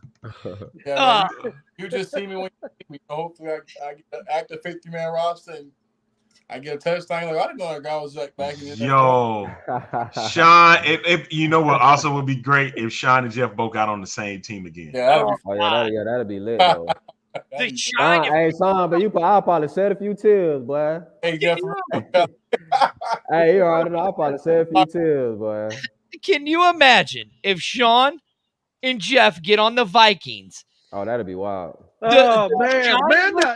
S6: Yeah, man, you just see me when you see me. Hopefully, I get an active 50-man roster and I get a touchdown. Like, I didn't know that guy was like back in the
S2: Yo, Sean, if you know what also would be great if Sean and Jeff both got on the same team again.
S6: Yeah,
S5: that'd be lit though. Hey, Sean, but I'll probably shed a few tears, boy.
S6: Hey, Jeff.
S5: Hey, you already know I'll probably shed a few tears, boy.
S3: Can you imagine if Sean and Jeff get on the Vikings?
S5: Oh, that'd be wild.
S4: Man,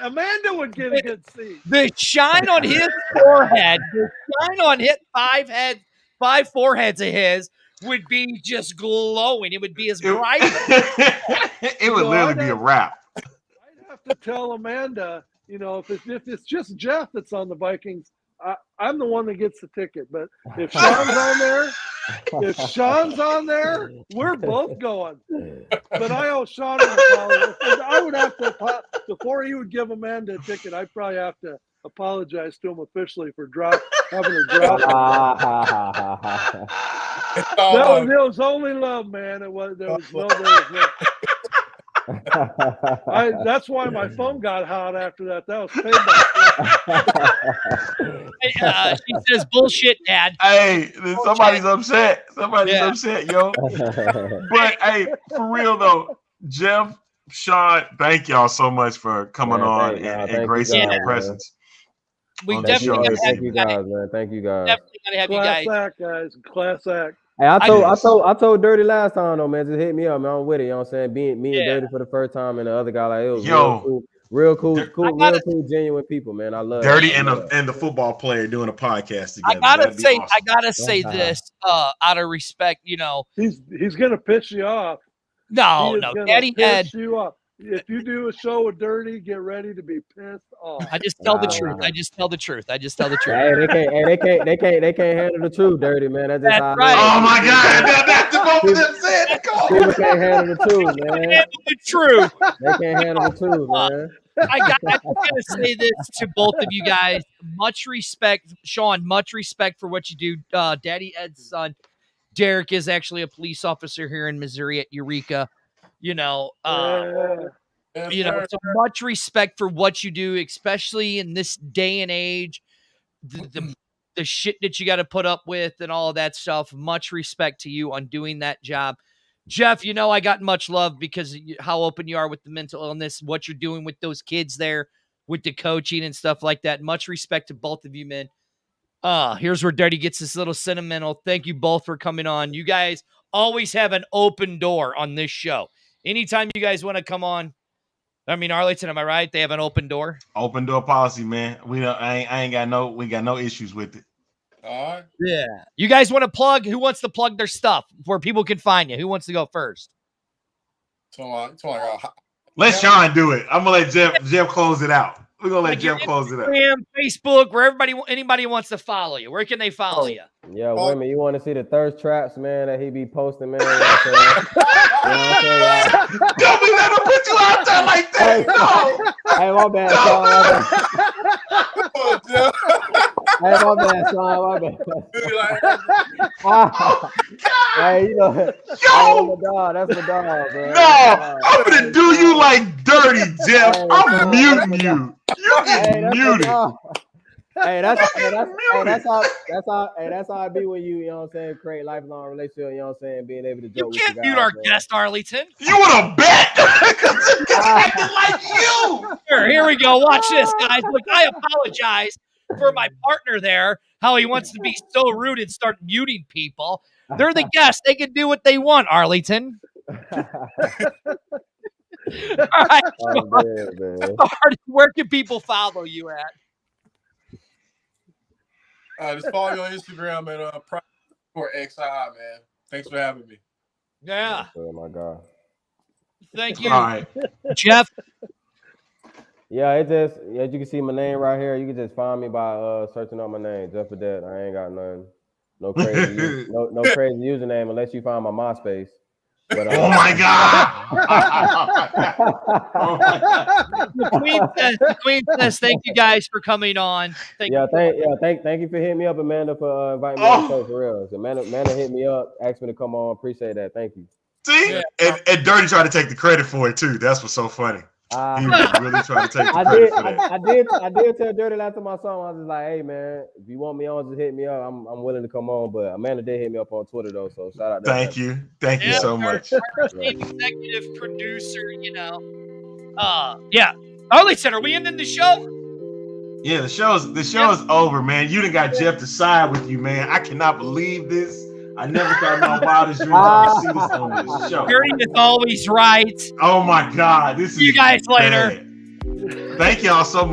S4: Amanda would get a good seat.
S3: The shine on his forehead, the shine on his five foreheads of his would be just glowing. It would be as bright.
S2: It would literally be a wrap.
S4: I'd have to tell Amanda, if it's just Jeff that's on the Vikings, I'm the one that gets the ticket. But if Sean's on there, we're both going. But I owe Sean an apology. I would have to, before he would give Amanda a ticket, I'd probably have to apologize to him officially for having a drop. It was only love, man. There was no. That's why my phone got hot after that. That was payback.
S3: She says bullshit, Dad.
S2: Hey, somebody's upset. Somebody's upset, yo. But hey, for real though, Jeff, Sean, thank y'all so much for coming on and gracing your presence.
S3: We definitely
S5: thank you guys, man. Thank you guys.
S3: Definitely gotta have
S4: Class
S3: you guys.
S4: act, guys. Class act.
S5: Hey, I told Dirty last time though, man. Just hit me up, man. I'm with it. You know what I'm saying? Me and Dirty for the first time, and the other guy, like, it was real cool, genuine people, man. I love
S2: Dirty and the football player doing a podcast together.
S3: I gotta say this out of respect.
S4: He's gonna piss you off.
S3: No, Daddy Ed.
S4: You off. If you do a show with Dirty, get ready to be pissed off.
S3: I just tell the truth. I just tell the truth.
S5: Hey, they can't handle the truth, Dirty, man. That's how
S3: right.
S2: Oh my God, that's the both of them said.
S5: People can't handle the truth, man.
S3: The truth.
S5: They can't handle the truth, man.
S3: I'm gonna say this to both of you guys. Much respect, Sean. Much respect for what you do. Daddy Ed's son, Derek, is actually a police officer here in Missouri at Eureka. You know, so much respect for what you do, especially in this day and age. The shit that you got to put up with and all of that stuff. Much respect to you on doing that job. Jeff, you know I got much love because how open you are with the mental illness, what you're doing with those kids there, with the coaching and stuff like that. Much respect to both of you, men. Here's where Dirty gets this little sentimental. Thank you both for coming on. You guys always have an open door on this show. Anytime you guys want to come on, I mean, Arlington, am I right? They have an open door.
S2: Open door policy, man. We ain't got no issues with it.
S6: All right.
S3: Yeah. You guys want to plug? Who wants to plug their stuff where people can find you? Who wants to go first?
S2: Let Sean do it. I'm gonna let Jeff close it out. We're gonna let Jeff close it out.
S3: Facebook, where anybody wants to follow you. Where can they follow you?
S5: Yeah, wait a minute. You want to see the thirst traps, man, that he be posting, man? You know what I'm saying?
S2: Don't be let him put you out there like that. No.
S5: Hey, my bad, Sean. Hey, my bad, Sean. My bad. Hey, you know, that's my dog, man.
S2: No, I'm gonna do you like dirty, Jeff. I'm muting you. You get muted.
S5: That's how I be when you know what I'm saying, create lifelong relationship, you know what I'm saying, being able to joke with you.
S3: You can't mute our guest, Arlington.
S2: You want to bet? Acting like you.
S3: Here we go. Watch this, guys. Look, I apologize for my partner there, how he wants to be so rude and start muting people. They're the guests. They can do what they want, Arlington. All right. Man. Where can people follow you at?
S6: Just follow me on Instagram at _XI, man. Thanks for having me.
S3: Yeah.
S5: Oh my God.
S3: Thank you.
S2: All right.
S3: Jeff.
S5: Yeah, as you can see my name right here. You can just find me by searching up my name, Jeff BADET. I ain't got none. No crazy, no crazy username unless you find my MySpace. But,
S2: oh my God!
S3: The Queen says, "Thank you guys for coming on."
S5: Thank you for hitting me up, Amanda, for inviting me on the show for real. So Amanda hit me up, asked me to come on. Appreciate that. Thank you.
S2: See, and Dirty tried to take the credit for it too. That's what's so funny. He was really trying to take the credit for that.
S5: I did tell Dirty after my song. I was just like, "Hey man, if you want me on, just hit me up. I'm willing to come on." But Amanda did hit me up on Twitter though, so shout out.
S2: Thank you so much.
S3: Our executive producer, you know. Yeah. Arlington, are we ending the show?
S2: Yeah, the show is over, man. You done got Jeff to side with you, man. I cannot believe this. I never thought in my wildest dreams I would see this on this show.
S3: Dirty is always right.
S2: Oh my God, this is.
S3: See you guys later.
S2: Bad. Thank y'all so much.